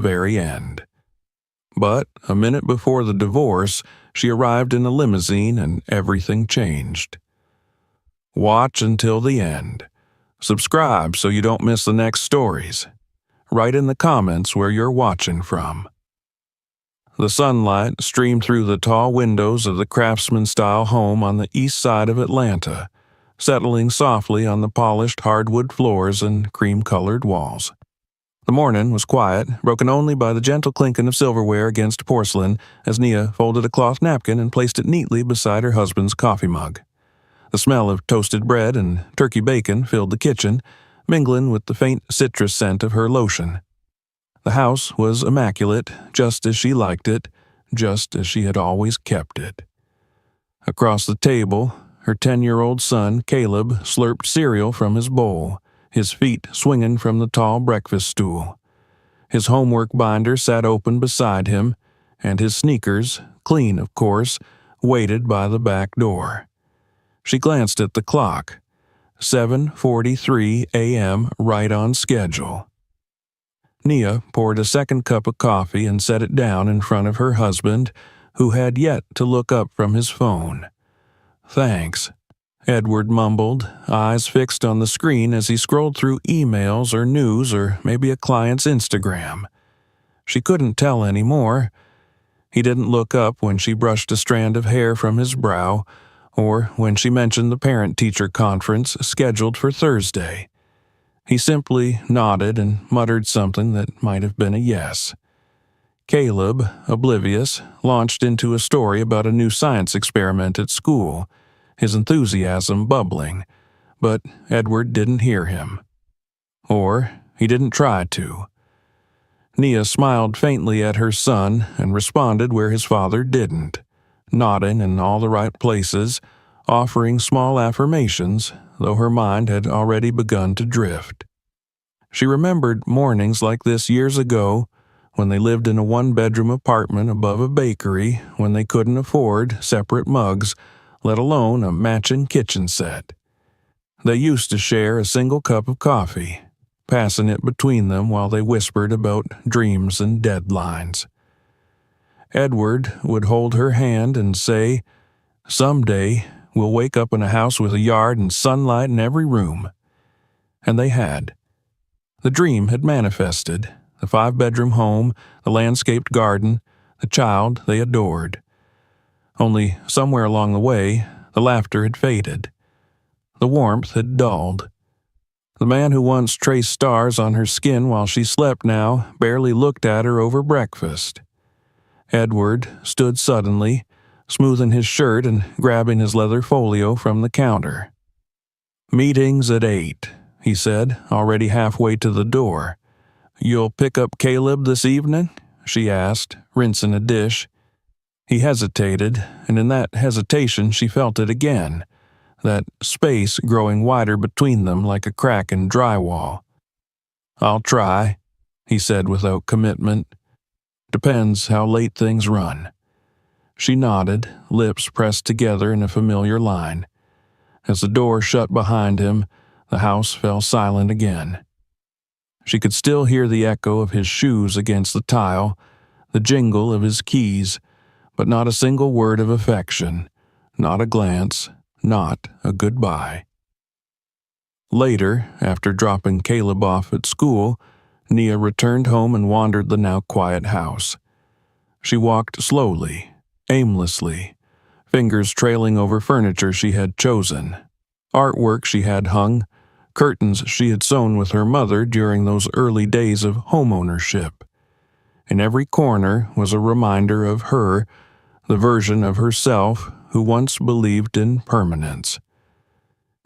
very end. But a minute before the divorce, she arrived in a limousine and everything changed. Watch until the end. Subscribe so you don't miss the next stories. Write in the comments where you're watching from. The sunlight streamed through the tall windows of the craftsman-style home on the east side of Atlanta, settling softly on the polished hardwood floors and cream-colored walls. The morning was quiet, broken only by the gentle clinking of silverware against porcelain as Nia folded a cloth napkin and placed it neatly beside her husband's coffee mug. The smell of toasted bread and turkey bacon filled the kitchen, mingling with the faint citrus scent of her lotion. The house was immaculate, just as she liked it, just as she had always kept it. Across the table, her 10-year-old son, Caleb, slurped cereal from his bowl, his feet swinging from the tall breakfast stool. His homework binder sat open beside him, and his sneakers, clean of course, waited by the back door. She glanced at the clock. 7:43 a.m. right on schedule. Nia poured a second cup of coffee and set it down in front of her husband, who had yet to look up from his phone. "Thanks," Edward mumbled, eyes fixed on the screen as he scrolled through emails or news or maybe a client's Instagram. She couldn't tell anymore. He didn't look up when she brushed a strand of hair from his brow, or when she mentioned the parent-teacher conference scheduled for Thursday. He simply nodded and muttered something that might have been a yes. Caleb, oblivious, launched into a story about a new science experiment at school, his enthusiasm bubbling, but Edward didn't hear him. Or he didn't try to. Nia smiled faintly at her son and responded where his father didn't, nodding in all the right places, offering small affirmations, though her mind had already begun to drift. She remembered mornings like this years ago, when they lived in a one-bedroom apartment above a bakery, when they couldn't afford separate mugs, let alone a matching kitchen set. They used to share a single cup of coffee, passing it between them while they whispered about dreams and deadlines. Edward would hold her hand and say, "Someday, we'll wake up in a house with a yard and sunlight in every room." And they had. The dream had manifested, the 5-bedroom home, the landscaped garden, the child they adored. Only somewhere along the way, the laughter had faded. The warmth had dulled. The man who once traced stars on her skin while she slept now barely looked at her over breakfast. Edward stood suddenly, smoothing his shirt and grabbing his leather folio from the counter. "Meeting's at 8, he said, already halfway to the door. "You'll pick up Caleb this evening?" she asked, rinsing a dish. He hesitated, and in that hesitation she felt it again, that space growing wider between them like a crack in drywall. "I'll try," he said without commitment. "Depends how late things run." She nodded, lips pressed together in a familiar line. As the door shut behind him, the house fell silent again. She could still hear the echo of his shoes against the tile, the jingle of his keys, but not a single word of affection, not a glance, not a goodbye. Later, after dropping Caleb off at school, Nia returned home and wandered the now quiet house. She walked slowly, aimlessly, fingers trailing over furniture she had chosen, artwork she had hung, curtains she had sewn with her mother during those early days of homeownership. In every corner was a reminder of her, the version of herself who once believed in permanence.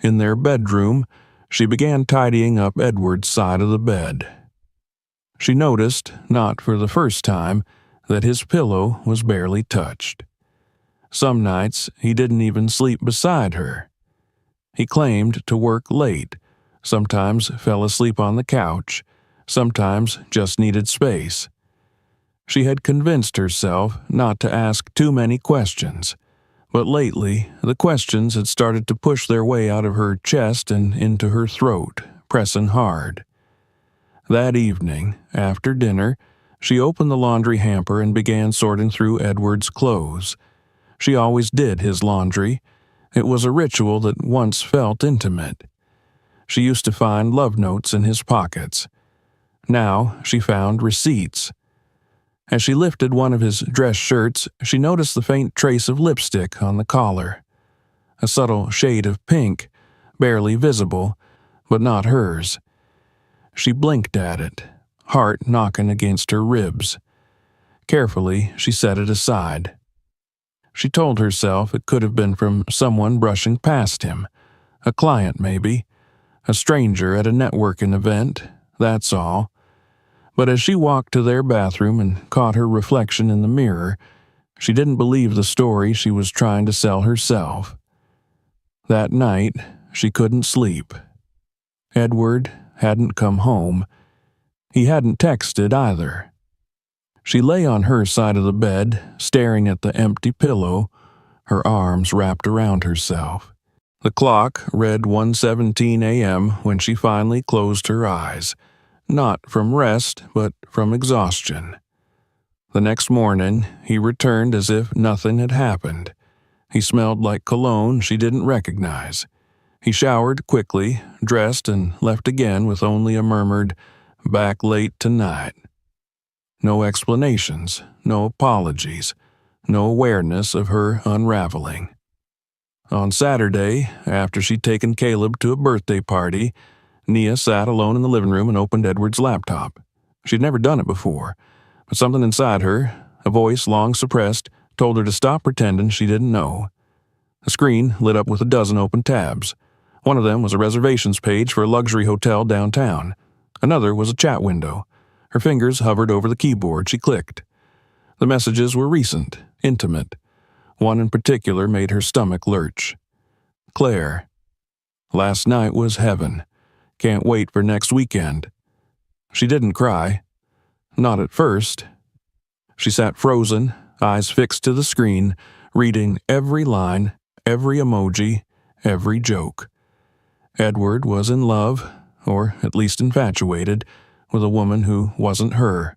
In their bedroom, she began tidying up Edward's side of the bed. She noticed, not for the first time, that his pillow was barely touched. Some nights he didn't even sleep beside her. He claimed to work late, sometimes fell asleep on the couch, sometimes just needed space. She had convinced herself not to ask too many questions, but lately the questions had started to push their way out of her chest and into her throat, pressing hard. That evening, after dinner, She opened the laundry hamper and began sorting through Edward's clothes. She always did his laundry. It was a ritual that once felt intimate. She used to find love notes in his pockets. Now she found receipts. As she lifted one of his dress shirts, she noticed the faint trace of lipstick on the collar. A subtle shade of pink, barely visible, but not hers. She blinked at it, heart knocking against her ribs. Carefully, she set it aside. She told herself it could have been from someone brushing past him. A client, maybe. A stranger at a networking event, that's all. But as she walked to their bathroom and caught her reflection in the mirror, she didn't believe the story she was trying to sell herself. That night, she couldn't sleep. Edward hadn't come home. He hadn't texted either. She lay on her side of the bed, staring at the empty pillow, her arms wrapped around herself. The clock read 1:17 a.m. when she finally closed her eyes, not from rest, but from exhaustion. The next morning, he returned as if nothing had happened. He smelled like cologne she didn't recognize. He showered quickly, dressed, and left again with only a murmured, "Back late tonight." No explanations, no apologies, no awareness of her unraveling. On Saturday, after she'd taken Caleb to a birthday party, Nia sat alone in the living room and opened Edward's laptop. She'd never done it before, but something inside her, a voice long suppressed, told her to stop pretending she didn't know. The screen lit up with a dozen open tabs. One of them was a reservations page for a luxury hotel downtown. Another was a chat window. Her fingers hovered over the keyboard. She clicked. The messages were recent, intimate. One in particular made her stomach lurch. Claire. Last night was heaven. Can't wait for next weekend. She didn't cry. Not at first. She sat frozen, eyes fixed to the screen, reading every line, every emoji, every joke. Edward was in love, or at least infatuated, with a woman who wasn't her.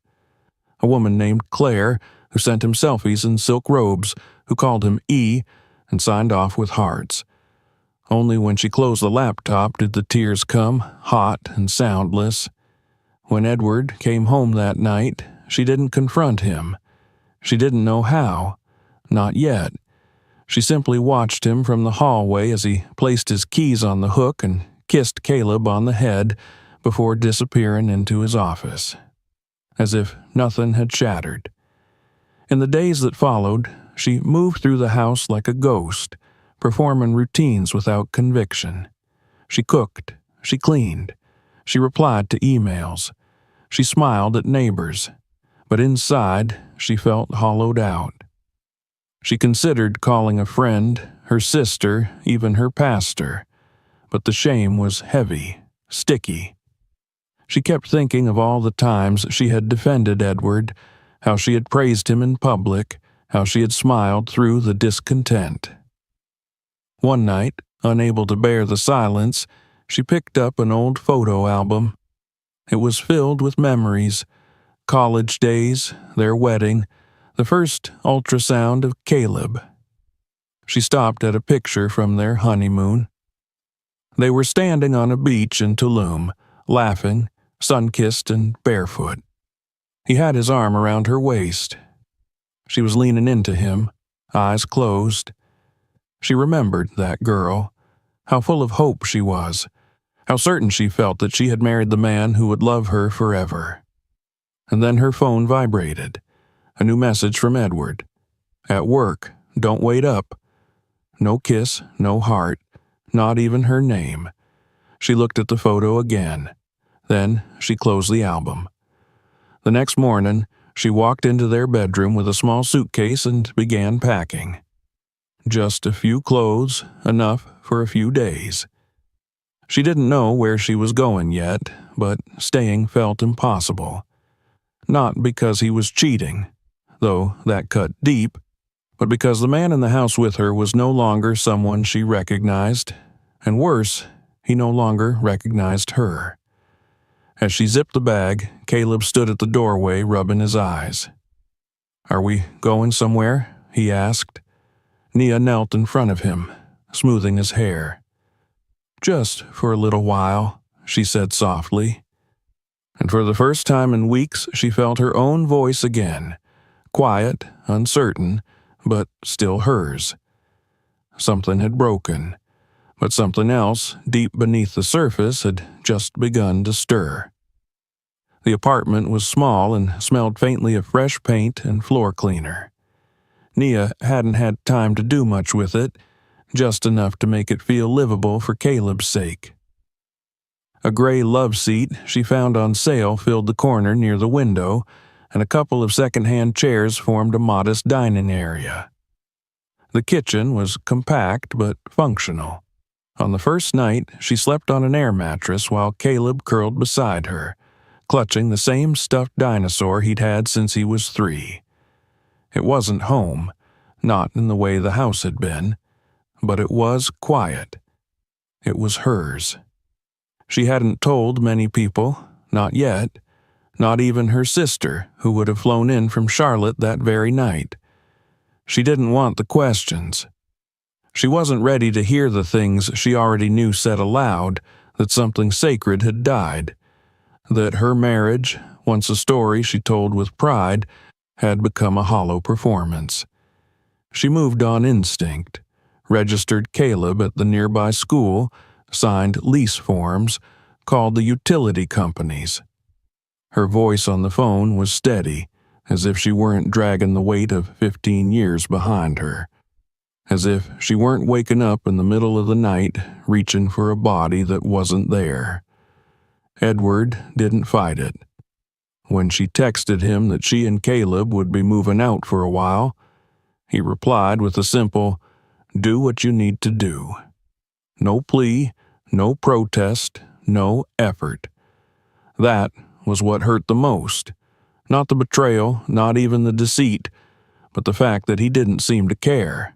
A woman named Claire, who sent him selfies in silk robes, who called him E, and signed off with hearts. Only when she closed the laptop did the tears come, hot and soundless. When Edward came home that night, she didn't confront him. She didn't know how. Not yet. She simply watched him from the hallway as he placed his keys on the hook and kissed Caleb on the head before disappearing into his office. As if nothing had shattered. In the days that followed, she moved through the house like a ghost, performing routines without conviction. She cooked, she cleaned, she replied to emails, she smiled at neighbors, but inside she felt hollowed out. She considered calling a friend, her sister, even her pastor, but the shame was heavy, sticky. She kept thinking of all the times she had defended Edward, how she had praised him in public, how she had smiled through the discontent. One night, unable to bear the silence, she picked up an old photo album. It was filled with memories, college days, their wedding, the first ultrasound of Caleb. She stopped at a picture from their honeymoon. They were standing on a beach in Tulum, laughing, sun-kissed and barefoot. He had his arm around her waist. She was leaning into him, eyes closed. She remembered that girl, how full of hope she was, how certain she felt that she had married the man who would love her forever. And then her phone vibrated. A new message from Edward. At work, don't wait up. No kiss, no heart, not even her name. She looked at the photo again. Then she closed the album. The next morning, she walked into their bedroom with a small suitcase and began packing. Just a few clothes, enough for a few days. She didn't know where she was going yet, but staying felt impossible. Not because he was cheating, though that cut deep, but because the man in the house with her was no longer someone she recognized, and worse, he no longer recognized her. As she zipped the bag, Caleb stood at the doorway, rubbing his eyes. "Are we going somewhere?" he asked. Nia knelt in front of him, smoothing his hair. "Just for a little while," she said softly. And for the first time in weeks, she felt her own voice again, quiet, uncertain, but still hers. Something had broken, but something else, deep beneath the surface, had just begun to stir. The apartment was small and smelled faintly of fresh paint and floor cleaner. Nia hadn't had time to do much with it, just enough to make it feel livable for Caleb's sake. A gray love seat she found on sale filled the corner near the window, and a couple of second-hand chairs formed a modest dining area. The kitchen was compact but functional. On the first night, she slept on an air mattress while Caleb curled beside her, clutching the same stuffed dinosaur he'd had since he was 3. It wasn't home, not in the way the house had been, but it was quiet. It was hers. She hadn't told many people, not yet, not even her sister, who would have flown in from Charlotte that very night. She didn't want the questions. She wasn't ready to hear the things she already knew said aloud, that something sacred had died, that her marriage, once a story she told with pride, had become a hollow performance. She moved on instinct, registered Caleb at the nearby school, signed lease forms, called the utility companies. Her voice on the phone was steady, as if she weren't dragging the weight of 15 years behind her, as if she weren't waking up in the middle of the night reaching for a body that wasn't there. Edward didn't fight it. When she texted him that she and Caleb would be moving out for a while, he replied with a simple, "Do what you need to do." No plea, no protest, no effort. That was what hurt the most. Not the betrayal, not even the deceit, but the fact that he didn't seem to care.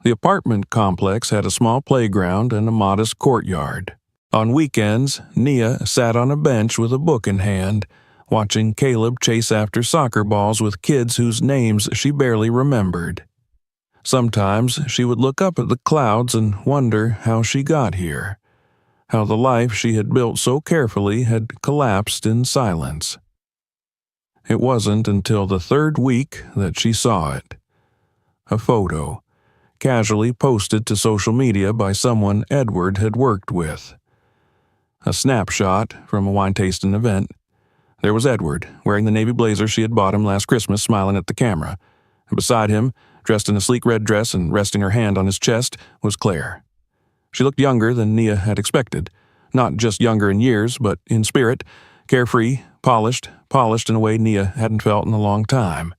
The apartment complex had a small playground and a modest courtyard. On weekends, Nia sat on a bench with a book in hand, watching Caleb chase after soccer balls with kids whose names she barely remembered. Sometimes she would look up at the clouds and wonder how she got here, how the life she had built so carefully had collapsed in silence. It wasn't until the 3rd week that she saw it. A photo, casually posted to social media by someone Edward had worked with. A snapshot from a wine-tasting event. There was Edward, wearing the navy blazer she had bought him last Christmas, smiling at the camera. And beside him, dressed in a sleek red dress and resting her hand on his chest, was Claire. She looked younger than Nia had expected. Not just younger in years, but in spirit, carefree, polished in a way Nia hadn't felt in a long time.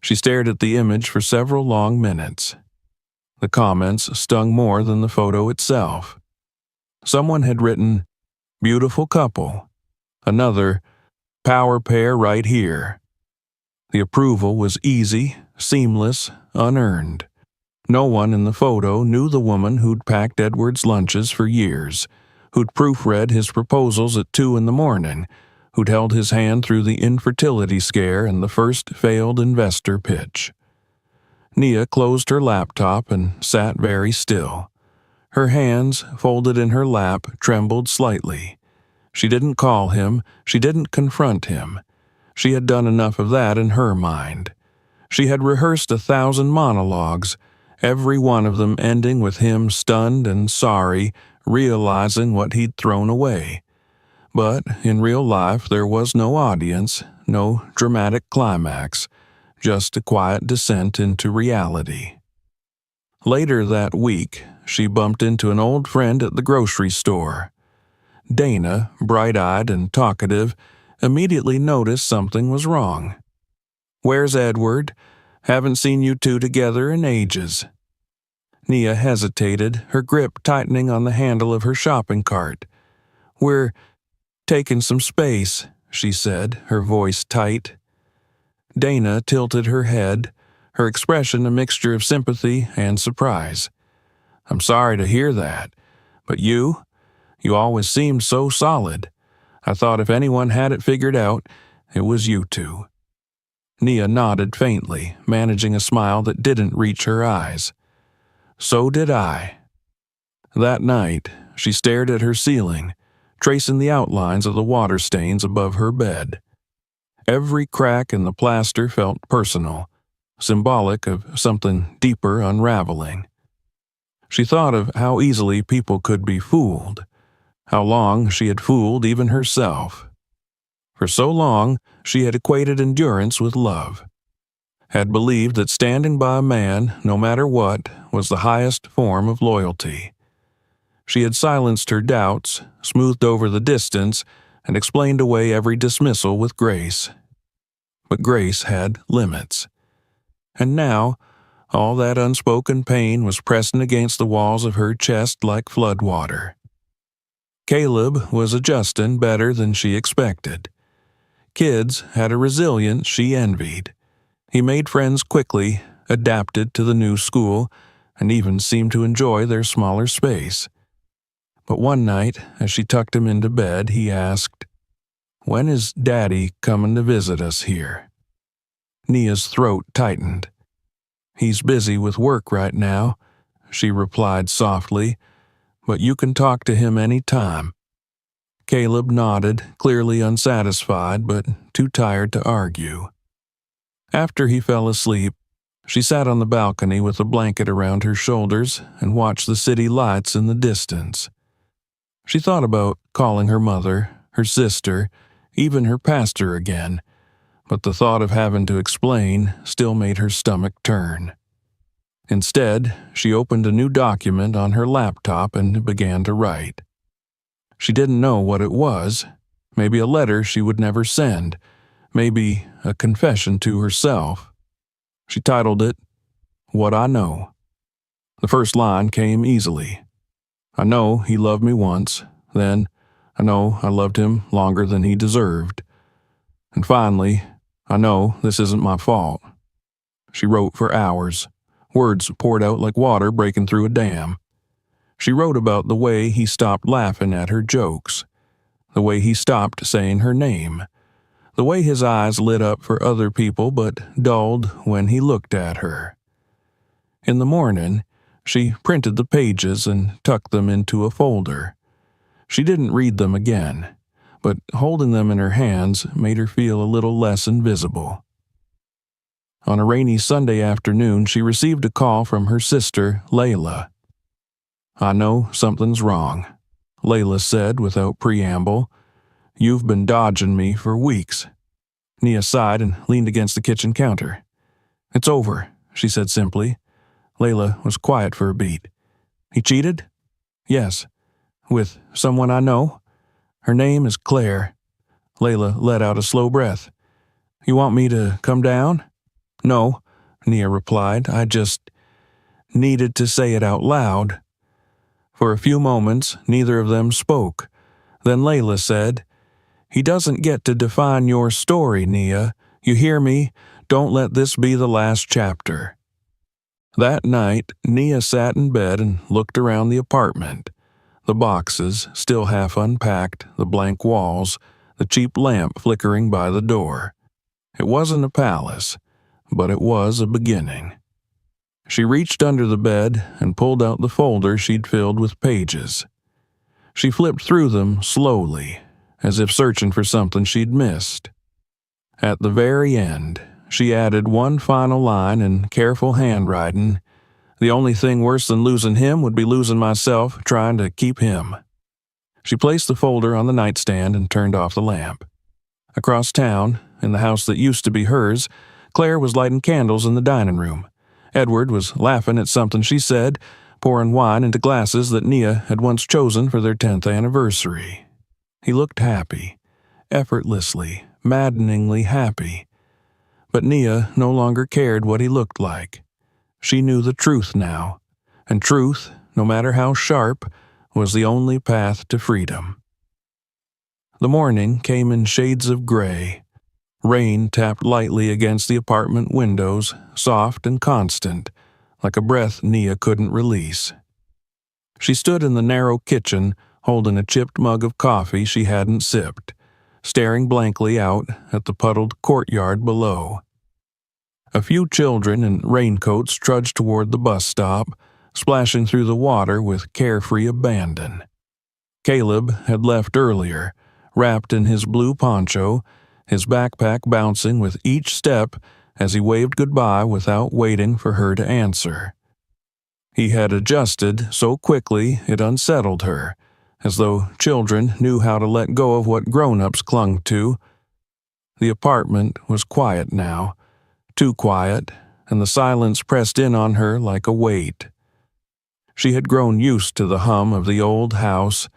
She stared at the image for several long minutes. The comments stung more than the photo itself. Someone had written, "Beautiful couple." Another, "Power pair right here." The approval was easy, seamless, unearned. No one in the photo knew the woman who'd packed Edward's lunches for years, who'd proofread his proposals at 2 in the morning, who'd held his hand through the infertility scare and the first failed investor pitch. Nia closed her laptop and sat very still. Her hands, folded in her lap, trembled slightly. She didn't call him, she didn't confront him. She had done enough of that in her mind. She had rehearsed 1,000 monologues, every one of them ending with him stunned and sorry, realizing what he'd thrown away. But in real life there was no audience, no dramatic climax, just a quiet descent into reality. Later that week, she bumped into an old friend at the grocery store. Dana, bright-eyed and talkative, immediately noticed something was wrong. "Where's Edward? Haven't seen you two together in ages." Nia hesitated, her grip tightening on the handle of her shopping cart. "We're taking some space," she said, her voice tight. Dana tilted her head, her expression a mixture of sympathy and surprise. "I'm sorry to hear that, but you always seemed so solid. I thought if anyone had it figured out, it was you two." Nia nodded faintly, managing a smile that didn't reach her eyes. "So did I." That night, she stared at her ceiling, tracing the outlines of the water stains above her bed. Every crack in the plaster felt personal, symbolic of something deeper unraveling. She thought of how easily people could be fooled, how long she had fooled even herself. For so long, she had equated endurance with love, had believed that standing by a man, no matter what, was the highest form of loyalty. She had silenced her doubts, smoothed over the distance, and explained away every dismissal with grace. But grace had limits. And now, all that unspoken pain was pressing against the walls of her chest like floodwater. Caleb was adjusting better than she expected. Kids had a resilience she envied. He made friends quickly, adapted to the new school, and even seemed to enjoy their smaller space. But one night, as she tucked him into bed, he asked, "When is Daddy coming to visit us here?" Nia's throat tightened. "He's busy with work right now," she replied softly, "but you can talk to him any time." Caleb nodded, clearly unsatisfied, but too tired to argue. After he fell asleep, she sat on the balcony with a blanket around her shoulders and watched the city lights in the distance. She thought about calling her mother, her sister, even her pastor again, but the thought of having to explain still made her stomach turn. Instead, she opened a new document on her laptop and began to write. She didn't know what it was. Maybe a letter she would never send. Maybe a confession to herself. She titled it, "What I Know." The first line came easily. "I know he loved me once. Then, I know I loved him longer than he deserved. And finally, I know this isn't my fault." She wrote for hours. Words poured out like water breaking through a dam. She wrote about the way he stopped laughing at her jokes, the way he stopped saying her name, the way his eyes lit up for other people but dulled when he looked at her. In the morning, she printed the pages and tucked them into a folder. She didn't read them again, but holding them in her hands made her feel a little less invisible. On a rainy Sunday afternoon, she received a call from her sister, Layla. "I know something's wrong," Layla said without preamble. "You've been dodging me for weeks." Nia sighed and leaned against the kitchen counter. "It's over," she said simply. Layla was quiet for a beat. "He cheated?" "Yes." "With someone I know?" "Her name is Claire." Layla let out a slow breath. "You want me to come down?" "No," Nia replied. "I just needed to say it out loud." For a few moments, neither of them spoke. Then Layla said, "He doesn't get to define your story, Nia. You hear me? Don't let this be the last chapter." That night, Nia sat in bed and looked around the apartment. The boxes, still half unpacked, the blank walls, the cheap lamp flickering by the door. It wasn't a palace, but it was a beginning. She reached under the bed and pulled out the folder she'd filled with pages. She flipped through them slowly, as if searching for something she'd missed. At the very end, she added one final line in careful handwriting. "The only thing worse than losing him would be losing myself trying to keep him." She placed the folder on the nightstand and turned off the lamp. Across town, in the house that used to be hers, Claire was lighting candles in the dining room. Edward was laughing at something she said, pouring wine into glasses that Nia had once chosen for their 10th anniversary. He looked happy, effortlessly, maddeningly happy. But Nia no longer cared what he looked like. She knew the truth now, and truth, no matter how sharp, was the only path to freedom. The morning came in shades of gray. Rain tapped lightly against the apartment windows, soft and constant, like a breath Nia couldn't release. She stood in the narrow kitchen, holding a chipped mug of coffee she hadn't sipped, staring blankly out at the puddled courtyard below. A few children in raincoats trudged toward the bus stop, splashing through the water with carefree abandon. Caleb had left earlier, wrapped in his blue poncho, his backpack bouncing with each step as he waved goodbye without waiting for her to answer. He had adjusted so quickly it unsettled her, as though children knew how to let go of what grown-ups clung to. The apartment was quiet now, too quiet, and the silence pressed in on her like a weight. She had grown used to the hum of the old house,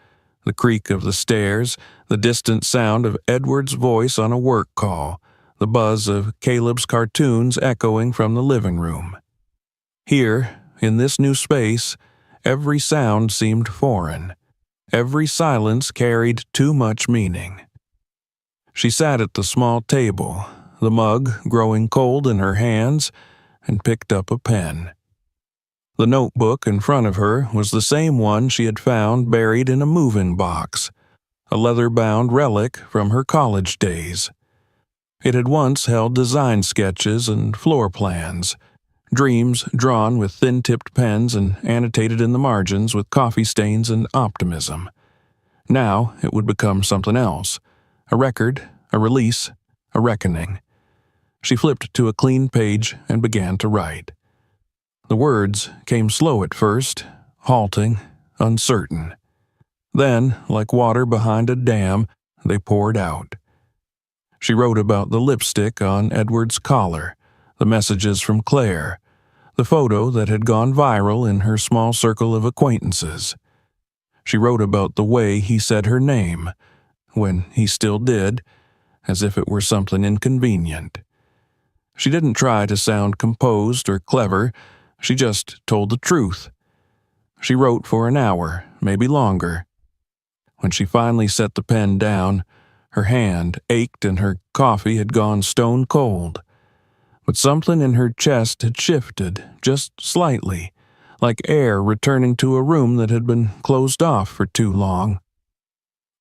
the creak of the stairs, the distant sound of Edward's voice on a work call, the buzz of Caleb's cartoons echoing from the living room. Here, in this new space, every sound seemed foreign. Every silence carried too much meaning. She sat at the small table, the mug growing cold in her hands, and picked up a pen. The notebook in front of her was the same one she had found buried in a moving box, a leather-bound relic from her college days. It had once held design sketches and floor plans, dreams drawn with thin-tipped pens and annotated in the margins with coffee stains and optimism. Now it would become something else, a record, a release, a reckoning. She flipped to a clean page and began to write. The words came slow at first, halting, uncertain. Then, like water behind a dam, they poured out. She wrote about the lipstick on Edward's collar, the messages from Claire, the photo that had gone viral in her small circle of acquaintances. She wrote about the way he said her name, when he still did, as if it were something inconvenient. She didn't try to sound composed or clever, she just told the truth. She wrote for an hour, maybe longer. When she finally set the pen down, her hand ached and her coffee had gone stone cold. But something in her chest had shifted, just slightly, like air returning to a room that had been closed off for too long.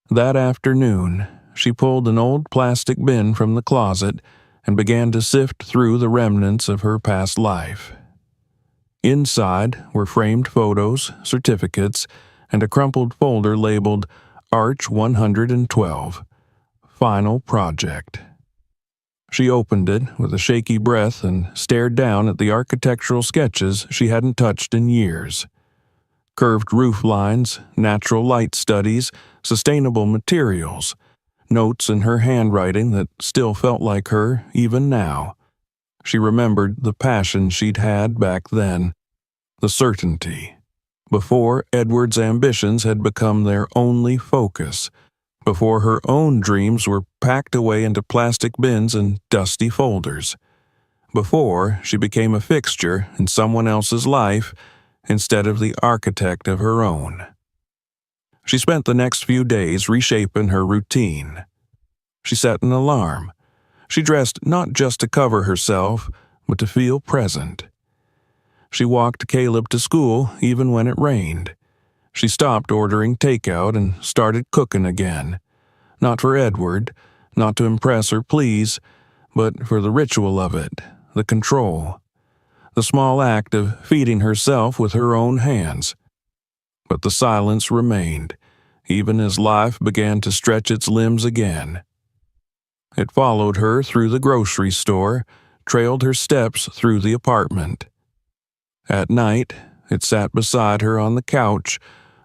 That afternoon, she pulled an old plastic bin from the closet and began to sift through the remnants of her past life. Inside were framed photos, certificates, and a crumpled folder labeled Arch 112, Final Project. She opened it with a shaky breath and stared down at the architectural sketches she hadn't touched in years. Curved roof lines, natural light studies, sustainable materials, notes in her handwriting that still felt like her even now. She remembered the passion she'd had back then, the certainty, before Edward's ambitions had become their only focus, before her own dreams were packed away into plastic bins and dusty folders, before she became a fixture in someone else's life instead of the architect of her own. She spent the next few days reshaping her routine. She set an alarm. She dressed not just to cover herself, but to feel present. She walked Caleb to school even when it rained. She stopped ordering takeout and started cooking again. Not for Edward, not to impress or please, but for the ritual of it, the control. The small act of feeding herself with her own hands. But the silence remained, even as life began to stretch its limbs again. It followed her through the grocery store, trailed her steps through the apartment. At night, it sat beside her on the couch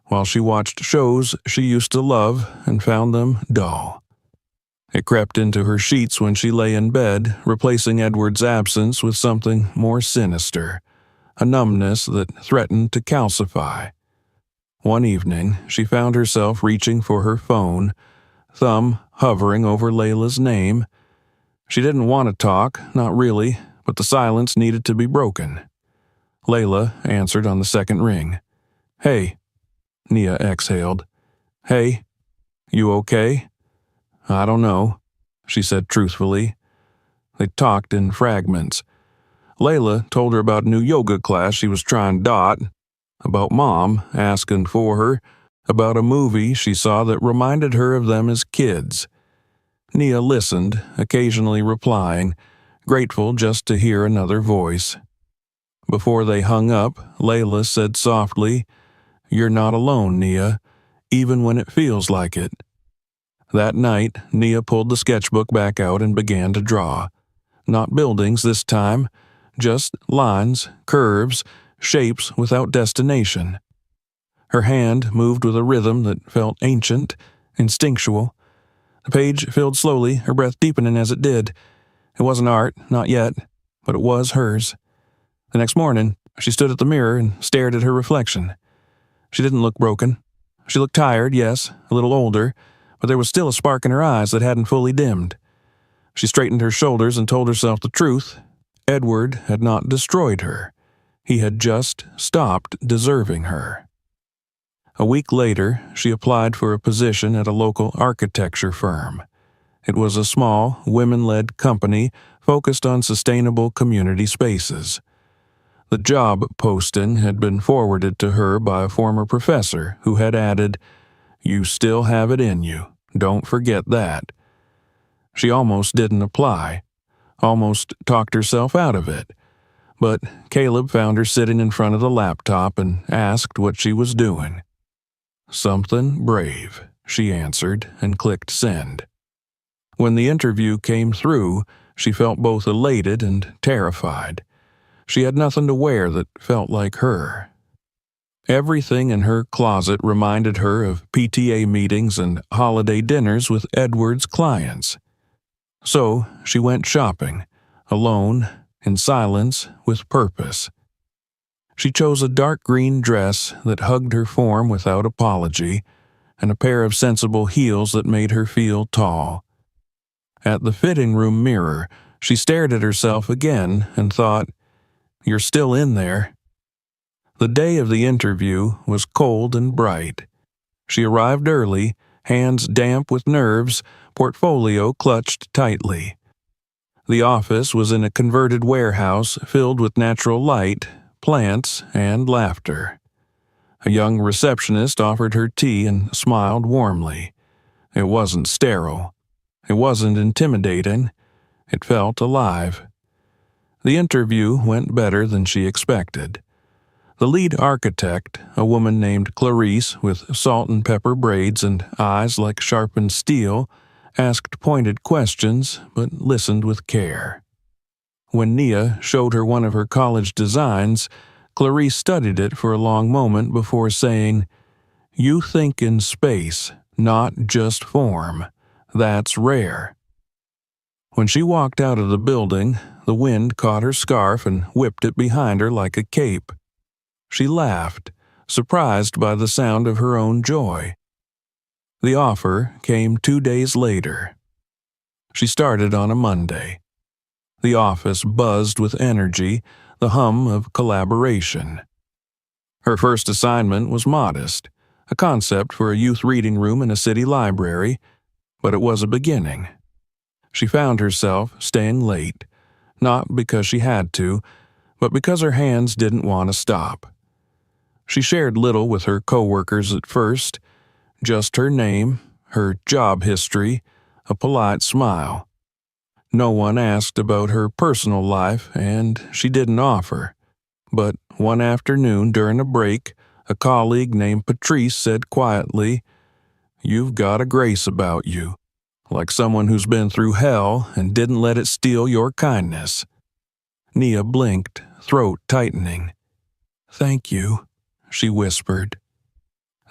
while she watched shows she used to love and found them dull. It crept into her sheets when she lay in bed, replacing Edward's absence with something more sinister, a numbness that threatened to calcify. One evening, she found herself reaching for her phone, thumb hovering over Layla's name. She didn't want to talk, not really, but the silence needed to be broken. Layla answered on the second ring. "Hey," Nia exhaled. "Hey, you okay?" "I don't know," she said truthfully. They talked in fragments. Layla told her about a new yoga class she was trying dot, about Mom asking for her, about a movie she saw that reminded her of them as kids. Nia listened, occasionally replying, grateful just to hear another voice. Before they hung up, Layla said softly, "You're not alone, Nia, even when it feels like it." That night, Nia pulled the sketchbook back out and began to draw. Not buildings this time, just lines, curves, shapes without destination. Her hand moved with a rhythm that felt ancient, instinctual. The page filled slowly, her breath deepening as it did. It wasn't art, not yet, but it was hers. The next morning, she stood at the mirror and stared at her reflection. She didn't look broken. She looked tired, yes, a little older, but there was still a spark in her eyes that hadn't fully dimmed. She straightened her shoulders and told herself the truth. Edward had not destroyed her. He had just stopped deserving her. A week later, she applied for a position at a local architecture firm. It was a small, women-led company focused on sustainable community spaces. The job posting had been forwarded to her by a former professor who had added, "You still have it in you. Don't forget that." She almost didn't apply, almost talked herself out of it. But Caleb found her sitting in front of the laptop and asked what she was doing. "Something brave," she answered and clicked send. When the interview came through, she felt both elated and terrified. She had nothing to wear that felt like her. Everything in her closet reminded her of PTA meetings and holiday dinners with Edward's clients. So she went shopping, alone, in silence, with purpose. She chose a dark green dress that hugged her form without apology, and a pair of sensible heels that made her feel tall. At the fitting room mirror, she stared at herself again and thought, "You're still in there." The day of the interview was cold and bright. She arrived early, hands damp with nerves, portfolio clutched tightly. The office was in a converted warehouse filled with natural light, plants, and laughter. A young receptionist offered her tea and smiled warmly. It wasn't sterile. It wasn't intimidating. It felt alive. The interview went better than she expected. The lead architect, a woman named Clarice with salt and pepper braids and eyes like sharpened steel, asked pointed questions but listened with care. When Nia showed her one of her college designs, Clarice studied it for a long moment before saying, "You think in space, not just form. That's rare." When she walked out of the building, the wind caught her scarf and whipped it behind her like a cape. She laughed, surprised by the sound of her own joy. The offer came 2 days later. She started on a Monday. The office buzzed with energy, the hum of collaboration. Her first assignment was modest, a concept for a youth reading room in a city library, but it was a beginning. She found herself staying late, not because she had to, but because her hands didn't want to stop. She shared little with her coworkers at first, just her name, her job history, a polite smile. No one asked about her personal life, and she didn't offer. But one afternoon during a break, a colleague named Patrice said quietly, "You've got a grace about you, like someone who's been through hell and didn't let it steal your kindness." Nia blinked, throat tightening. "Thank you," she whispered.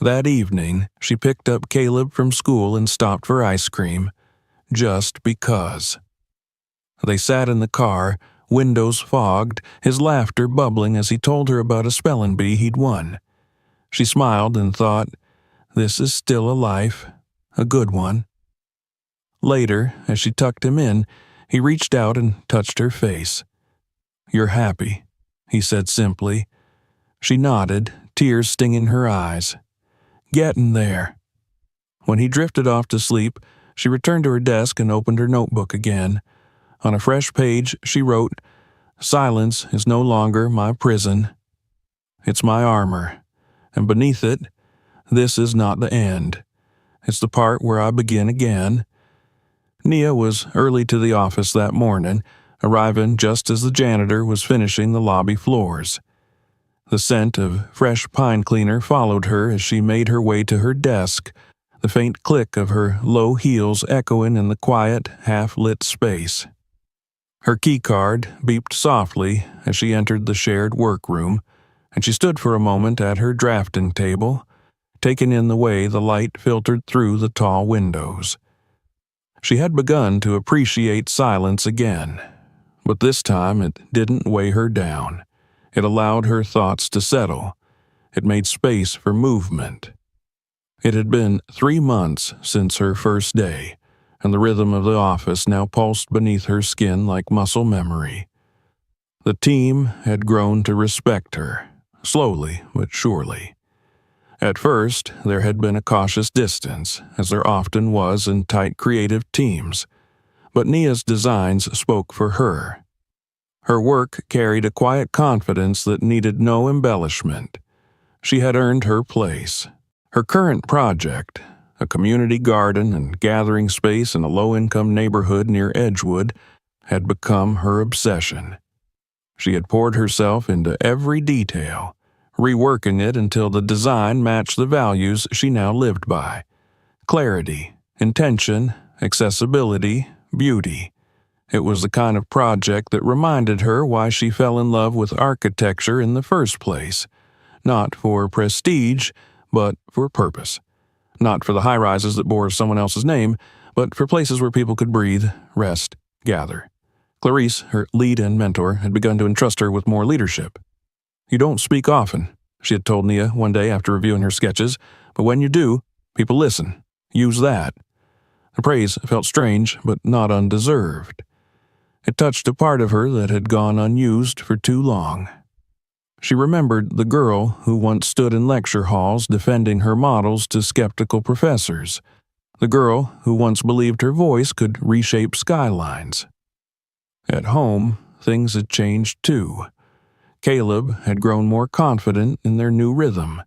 That evening, she picked up Caleb from school and stopped for ice cream, just because. They sat in the car, windows fogged, his laughter bubbling as he told her about a spelling bee he'd won. She smiled and thought, this is still a life, a good one. Later, as she tucked him in, he reached out and touched her face. "You're happy," he said simply. She nodded, tears stinging her eyes. "Getting there." When he drifted off to sleep, she returned to her desk and opened her notebook again. On a fresh page, she wrote, "Silence is no longer my prison. It's my armor. And beneath it, this is not the end. It's the part where I begin again. Nia was early to the office that morning, arriving just as the janitor was finishing the lobby floors. The scent of fresh pine cleaner followed her as she made her way to her desk, the faint click of her low heels echoing in the quiet, half-lit space. Her keycard beeped softly as she entered the shared workroom, and she stood for a moment at her drafting table, taking in the way the light filtered through the tall windows. She had begun to appreciate silence again, but this time it didn't weigh her down. It allowed her thoughts to settle. It made space for movement. It had been 3 months since her first day, and the rhythm of the office now pulsed beneath her skin like muscle memory. The team had grown to respect her, slowly but surely. At first, there had been a cautious distance, as there often was in tight creative teams, but Nia's designs spoke for her. Her work carried a quiet confidence that needed no embellishment. She had earned her place. Her current project, a community garden and gathering space in a low-income neighborhood near Edgewood, had become her obsession. She had poured herself into every detail, reworking it until the design matched the values she now lived by: clarity, intention, accessibility, beauty. It was the kind of project that reminded her why she fell in love with architecture in the first place, not for prestige, but for purpose. Not for the high-rises that bore someone else's name, but for places where people could breathe, rest, gather. Clarice, her lead and mentor, had begun to entrust her with more leadership. "You don't speak often," she had told Nia one day after reviewing her sketches, "but when you do, people listen. Use that." The praise felt strange, but not undeserved. It touched a part of her that had gone unused for too long. She remembered the girl who once stood in lecture halls defending her models to skeptical professors, the girl who once believed her voice could reshape skylines. At home, things had changed too. Caleb had grown more confident in their new rhythm.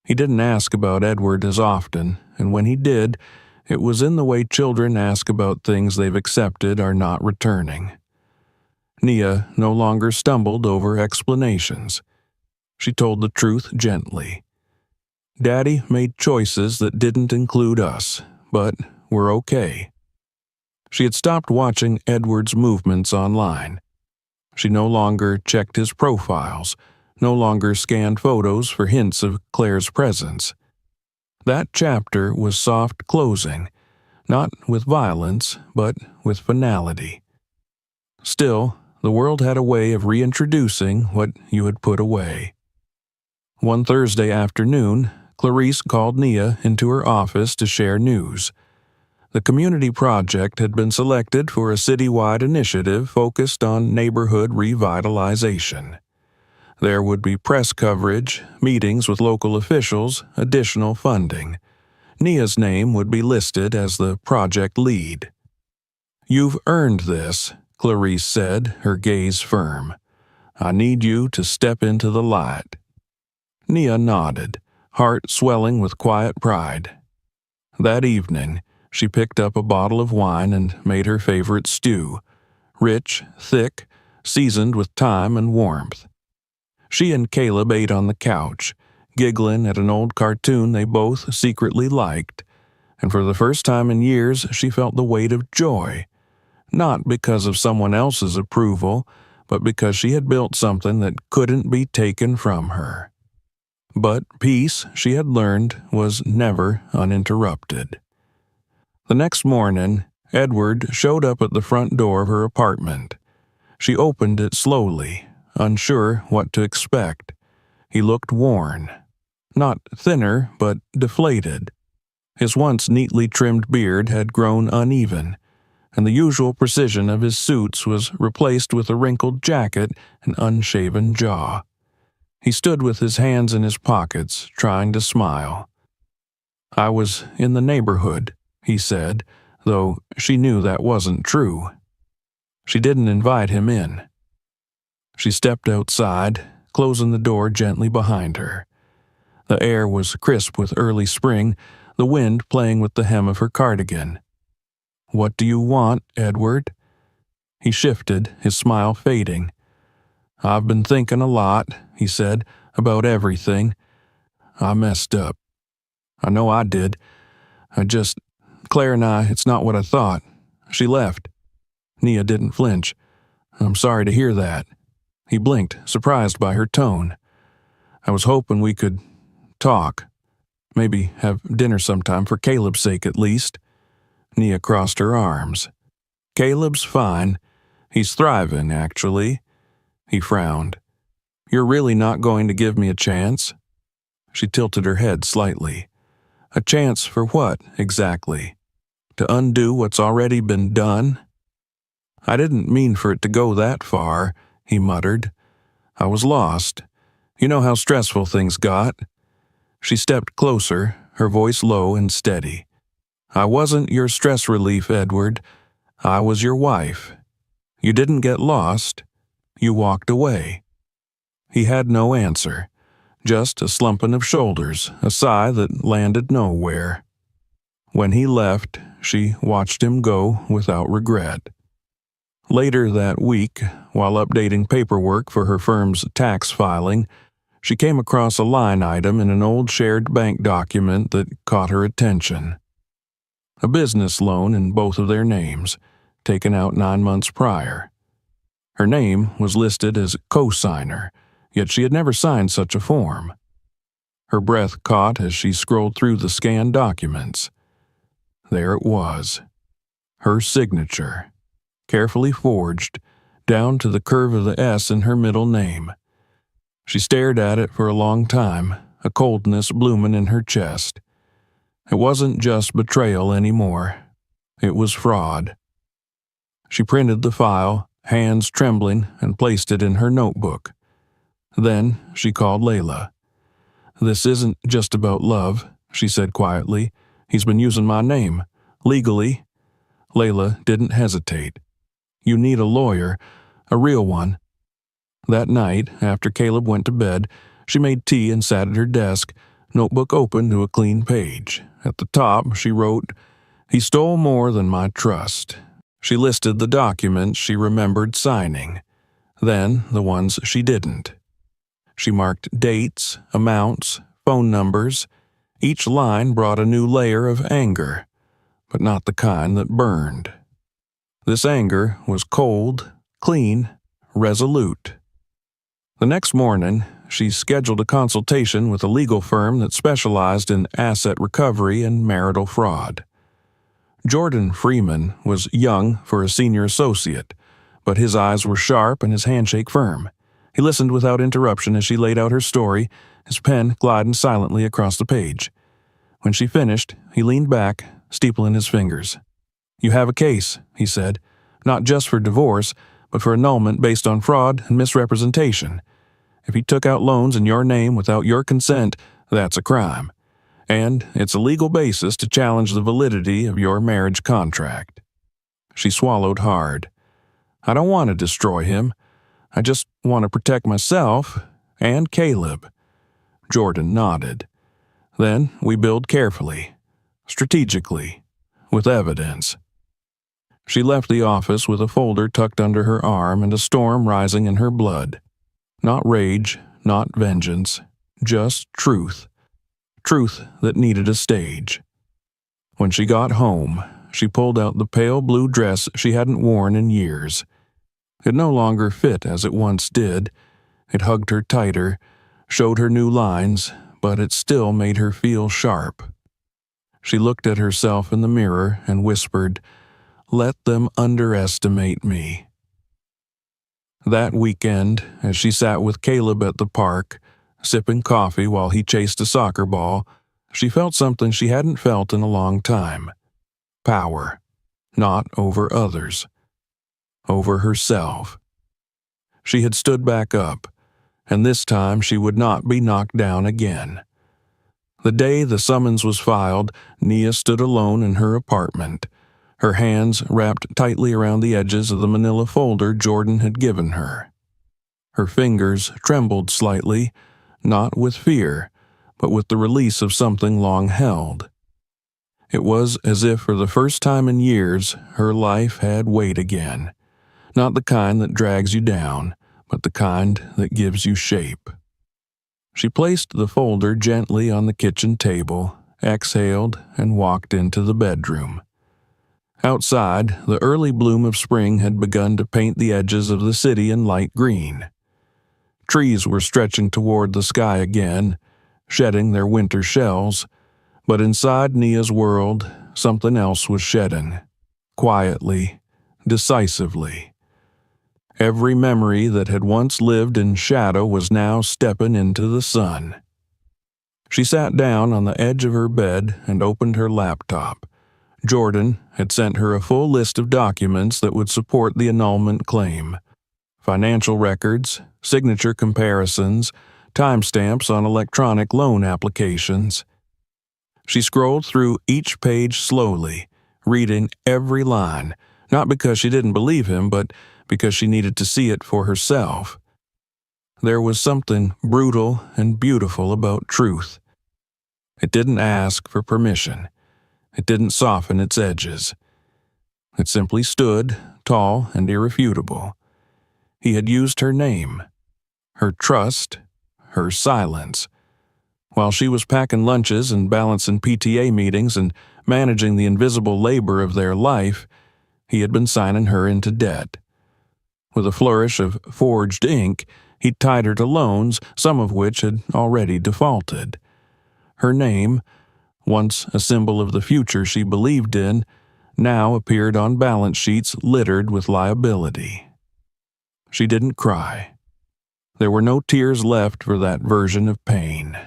He didn't ask about Edward as often, and when he did, it was in the way children ask about things they've accepted are not returning. Nia no longer stumbled over explanations. She told the truth gently. "Daddy made choices that didn't include us, but we're okay." She had stopped watching Edward's movements online. She no longer checked his profiles, no longer scanned photos for hints of Claire's presence. That chapter was soft closing, not with violence, but with finality. Still, the world had a way of reintroducing what you had put away. One Thursday afternoon, Clarice called Nia into her office to share news. The community project had been selected for a citywide initiative focused on neighborhood revitalization. There would be press coverage, meetings with local officials, additional funding. Nia's name would be listed as the project lead. "You've earned this," Clarice said, her gaze firm. "I need you to step into the light." Nia nodded, heart swelling with quiet pride. That evening, she picked up a bottle of wine and made her favorite stew, rich, thick, seasoned with time and warmth. She and Caleb ate on the couch, giggling at an old cartoon they both secretly liked, and for the first time in years she felt the weight of joy, not because of someone else's approval, but because she had built something that couldn't be taken from her. But peace, she had learned, was never uninterrupted. The next morning, Edward showed up at the front door of her apartment. She opened it slowly, unsure what to expect. He looked worn. Not thinner, but deflated. His once neatly trimmed beard had grown uneven, and the usual precision of his suits was replaced with a wrinkled jacket and unshaven jaw. He stood with his hands in his pockets, trying to smile. "I was in the neighborhood," he said, though she knew that wasn't true. She didn't invite him in. She stepped outside, closing the door gently behind her. The air was crisp with early spring, the wind playing with the hem of her cardigan. "What do you want, Edward?" He shifted, his smile fading. "I've been thinking a lot," he said, "about everything. I messed up. I know I did. Claire and I, it's not what I thought. She left." Nia didn't flinch. "I'm sorry to hear that." He blinked, surprised by her tone. "I was hoping we could talk. Maybe have dinner sometime for Caleb's sake at least." Nia crossed her arms. "Caleb's fine. He's thriving, actually." He frowned. "You're really not going to give me a chance?" She tilted her head slightly. "A chance for what, exactly? To undo what's already been done?" "I didn't mean for it to go that far," he muttered. "I was lost. You know how stressful things got." She stepped closer, her voice low and steady. "I wasn't your stress relief, Edward. I was your wife. You didn't get lost. You walked away." He had no answer, just a slumping of shoulders, a sigh that landed nowhere. When he left, she watched him go without regret. Later that week, while updating paperwork for her firm's tax filing, she came across a line item in an old shared bank document that caught her attention. A business loan in both of their names, taken out 9 months prior. Her name was listed as co-signer, yet she had never signed such a form. Her breath caught as she scrolled through the scanned documents. There it was. Her signature, carefully forged, down to the curve of the S in her middle name. She stared at it for a long time, a coldness blooming in her chest. It wasn't just betrayal anymore. It was fraud. She printed the file, hands trembling, and placed it in her notebook. Then she called Layla. "This isn't just about love," she said quietly. "He's been using my name. Legally." Layla didn't hesitate. "You need a lawyer, a real one." That night, after Caleb went to bed, she made tea and sat at her desk, notebook open to a clean page. At the top, she wrote, "He stole more than my trust." She listed the documents she remembered signing, then the ones she didn't. She marked dates, amounts, phone numbers. Each line brought a new layer of anger, but not the kind that burned. This anger was cold, clean, resolute. The next morning, she scheduled a consultation with a legal firm that specialized in asset recovery and marital fraud. Jordan Freeman was young for a senior associate, but his eyes were sharp and his handshake firm. He listened without interruption as she laid out her story, his pen gliding silently across the page. When she finished, he leaned back, steepling his fingers. "You have a case," he said, "not just for divorce, but for annulment based on fraud and misrepresentation. If he took out loans in your name without your consent, that's a crime. And it's a legal basis to challenge the validity of your marriage contract." She swallowed hard. "I don't want to destroy him. I just want to protect myself and Caleb." Jordan nodded. "Then we build carefully, strategically, with evidence." She left the office with a folder tucked under her arm and a storm rising in her blood. Not rage, not vengeance, just truth. Truth that needed a stage. When she got home, she pulled out the pale blue dress she hadn't worn in years. It no longer fit as it once did. It hugged her tighter, showed her new lines, but it still made her feel sharp. She looked at herself in the mirror and whispered, "Let them underestimate me." That weekend, as she sat with Caleb at the park, sipping coffee while he chased a soccer ball, she felt something she hadn't felt in a long time. Power. Not over others. Over herself. She had stood back up, and this time she would not be knocked down again. The day the summons was filed, Nia stood alone in her apartment, her hands wrapped tightly around the edges of the manila folder Jordan had given her. Her fingers trembled slightly, not with fear, but with the release of something long held. It was as if for the first time in years her life had weight again, not the kind that drags you down, but the kind that gives you shape. She placed the folder gently on the kitchen table, exhaled, and walked into the bedroom. Outside, the early bloom of spring had begun to paint the edges of the city in light green. Trees were stretching toward the sky again, shedding their winter shells, but inside Nia's world, something else was shedding, quietly, decisively. Every memory that had once lived in shadow was now stepping into the sun. She sat down on the edge of her bed and opened her laptop. Jordan had sent her a full list of documents that would support the annulment claim. Financial records, signature comparisons, timestamps on electronic loan applications. She scrolled through each page slowly, reading every line, not because she didn't believe him, but because she needed to see it for herself. There was something brutal and beautiful about truth. It didn't ask for permission. It didn't soften its edges. It simply stood, tall and irrefutable. He had used her name, her trust, her silence. While she was packing lunches and balancing PTA meetings and managing the invisible labor of their life, he had been signing her into debt. With a flourish of forged ink, he tied her to loans, some of which had already defaulted. Her name, once a symbol of the future she believed in, now appeared on balance sheets littered with liability. She didn't cry. There were no tears left for that version of pain.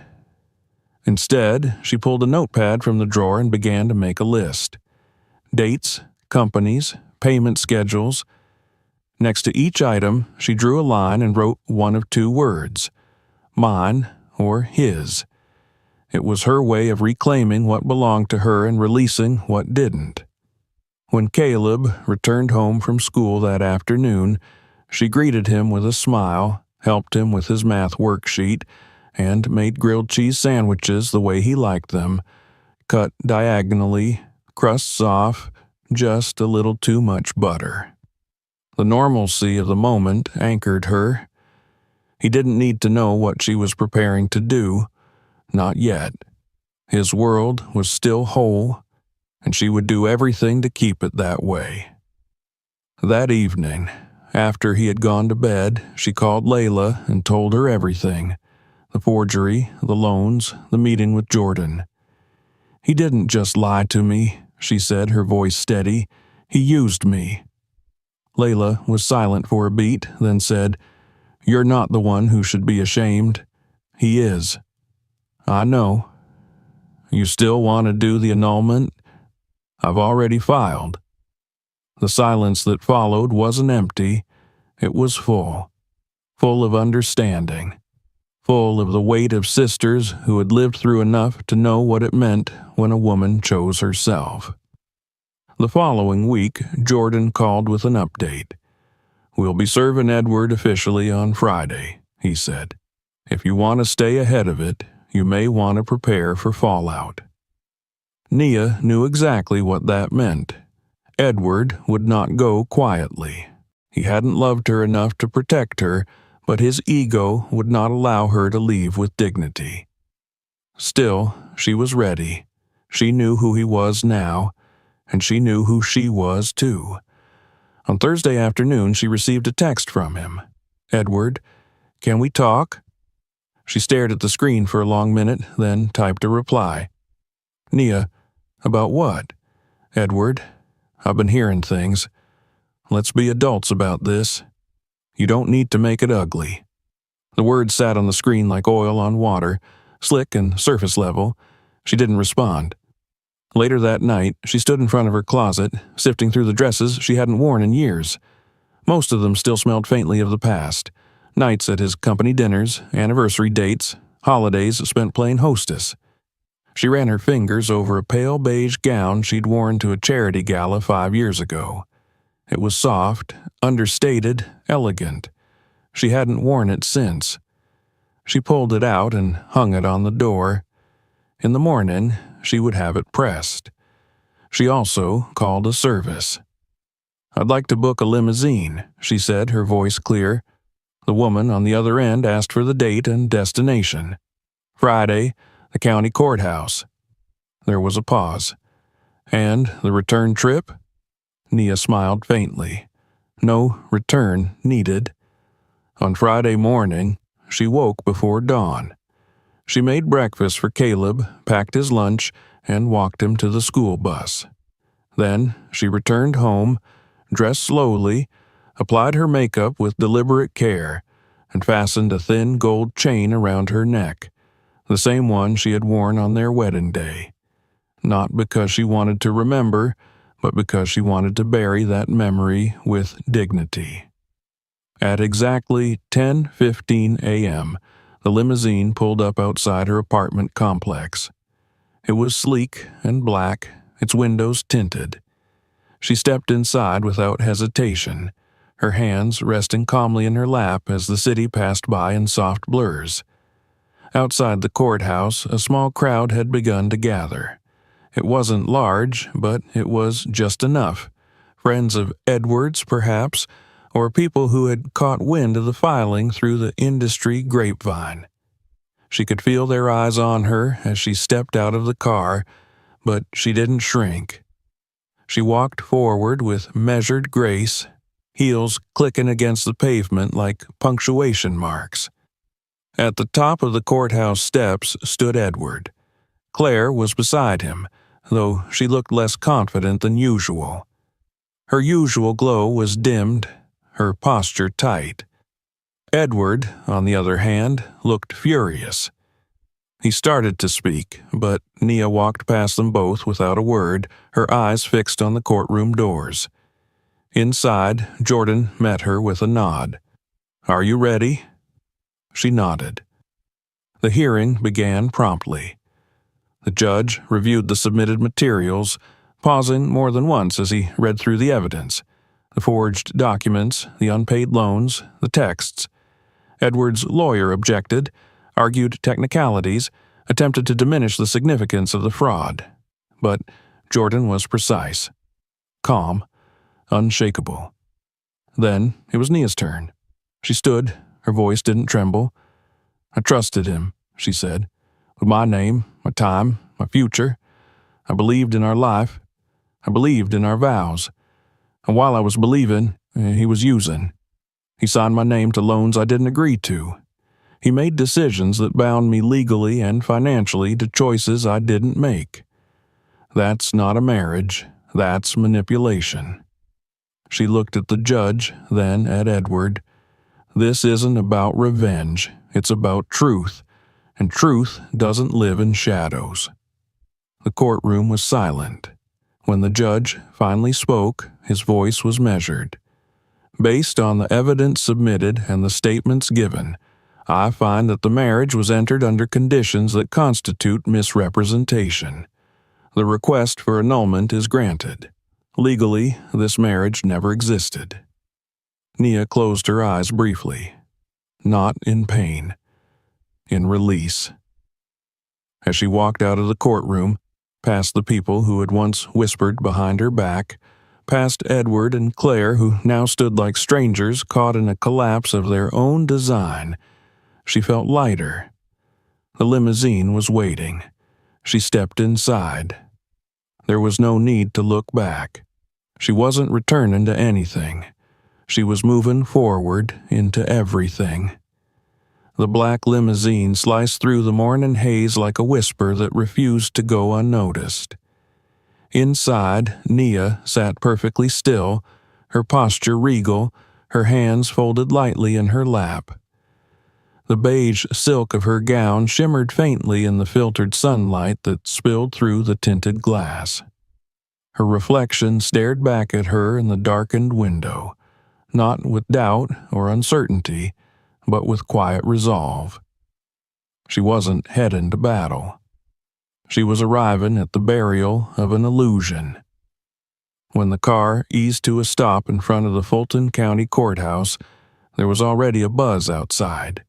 Instead, she pulled a notepad from the drawer and began to make a list. Dates, companies, payment schedules. Next to each item, she drew a line and wrote one of two words, mine or his. It was her way of reclaiming what belonged to her and releasing what didn't. When Caleb returned home from school that afternoon, she greeted him with a smile, helped him with his math worksheet, and made grilled cheese sandwiches the way he liked them, cut diagonally, crusts off, just a little too much butter. The normalcy of the moment anchored her. He didn't need to know what she was preparing to do, not yet. His world was still whole, and she would do everything to keep it that way. That evening, after he had gone to bed, she called Layla and told her everything. The forgery, the loans, the meeting with Jordan. He didn't just lie to me, she said, her voice steady. He used me. Layla was silent for a beat, then said, "You're not the one who should be ashamed. He is." "I know. You still want to do the annulment?" "I've already filed." The silence that followed wasn't empty. It was full. Full of understanding. Full of the weight of sisters who had lived through enough to know what it meant when a woman chose herself. The following week, Jordan called with an update. "We'll be serving Edward officially on Friday," he said. "If you want to stay ahead of it, you may want to prepare for fallout." Nia knew exactly what that meant. Edward would not go quietly. He hadn't loved her enough to protect her, but his ego would not allow her to leave with dignity. Still, she was ready. She knew who he was now, and she knew who she was too. On Thursday afternoon, she received a text from him. "Edward, can we talk?" She stared at the screen for a long minute, then typed a reply. "Nia, about what?" "Edward, I've been hearing things. Let's be adults about this. You don't need to make it ugly." The words sat on the screen like oil on water, slick and surface level. She didn't respond. Later that night, she stood in front of her closet, sifting through the dresses she hadn't worn in years. Most of them still smelled faintly of the past. Nights at his company dinners, anniversary dates, holidays spent playing hostess. She ran her fingers over a pale beige gown she'd worn to a charity gala 5 years ago. It was soft, understated, elegant. She hadn't worn it since. She pulled it out and hung it on the door. In the morning, she would have it pressed. She also called a service. "I'd like to book a limousine," she said, her voice clear. The woman on the other end asked for the date and destination. "Friday, the county courthouse." There was a pause. "And the return trip?" Nia smiled faintly. No return needed. On Friday morning, she woke before dawn. She made breakfast for Caleb, packed his lunch, and walked him to the school bus. Then she returned home, dressed slowly, applied her makeup with deliberate care, and fastened a thin gold chain around her neck, the same one she had worn on their wedding day. Not because she wanted to remember, but because she wanted to bury that memory with dignity. At exactly 10:15 a.m., the limousine pulled up outside her apartment complex. It was sleek and black, its windows tinted. She stepped inside without hesitation, her hands resting calmly in her lap as the city passed by in soft blurs. Outside the courthouse, a small crowd had begun to gather. It wasn't large, but it was just enough. Friends of Edward's, perhaps, or people who had caught wind of the filing through the industry grapevine. She could feel their eyes on her as she stepped out of the car, but she didn't shrink. She walked forward with measured grace, heels clicking against the pavement like punctuation marks. At the top of the courthouse steps stood Edward. Claire was beside him, though she looked less confident than usual. Her usual glow was dimmed, her posture tight. Edward, on the other hand, looked furious. He started to speak, but Nia walked past them both without a word, her eyes fixed on the courtroom doors. Inside, Jordan met her with a nod. "Are you ready?" She nodded. The hearing began promptly. The judge reviewed the submitted materials, pausing more than once as he read through the evidence, the forged documents, the unpaid loans, the texts. Edward's lawyer objected, argued technicalities, attempted to diminish the significance of the fraud. But Jordan was precise, calm, unshakable. Then it was Nia's turn. She stood, her voice didn't tremble. "I trusted him," she said, "with my name, my time, my future. I believed in our life. I believed in our vows. And while I was believing, he was using. He signed my name to loans I didn't agree to. He made decisions that bound me legally and financially to choices I didn't make. That's not a marriage. That's manipulation." She looked at the judge, then at Edward. "This isn't about revenge. It's about truth. And truth doesn't live in shadows." The courtroom was silent. When the judge finally spoke, his voice was measured. "Based on the evidence submitted and the statements given, I find that the marriage was entered under conditions that constitute misrepresentation. The request for annulment is granted. Legally, this marriage never existed." Nia closed her eyes briefly. Not in pain. In release. As she walked out of the courtroom, past the people who had once whispered behind her back, past Edward and Claire who now stood like strangers caught in a collapse of their own design, she felt lighter. The limousine was waiting. She stepped inside. There was no need to look back. She wasn't returning to anything. She was moving forward into everything. The black limousine sliced through the morning haze like a whisper that refused to go unnoticed. Inside, Nia sat perfectly still, her posture regal, her hands folded lightly in her lap. The beige silk of her gown shimmered faintly in the filtered sunlight that spilled through the tinted glass. Her reflection stared back at her in the darkened window, not with doubt or uncertainty, but with quiet resolve. She wasn't heading to battle. She was arriving at the burial of an illusion. When the car eased to a stop in front of the Fulton County Courthouse, there was already a buzz outside.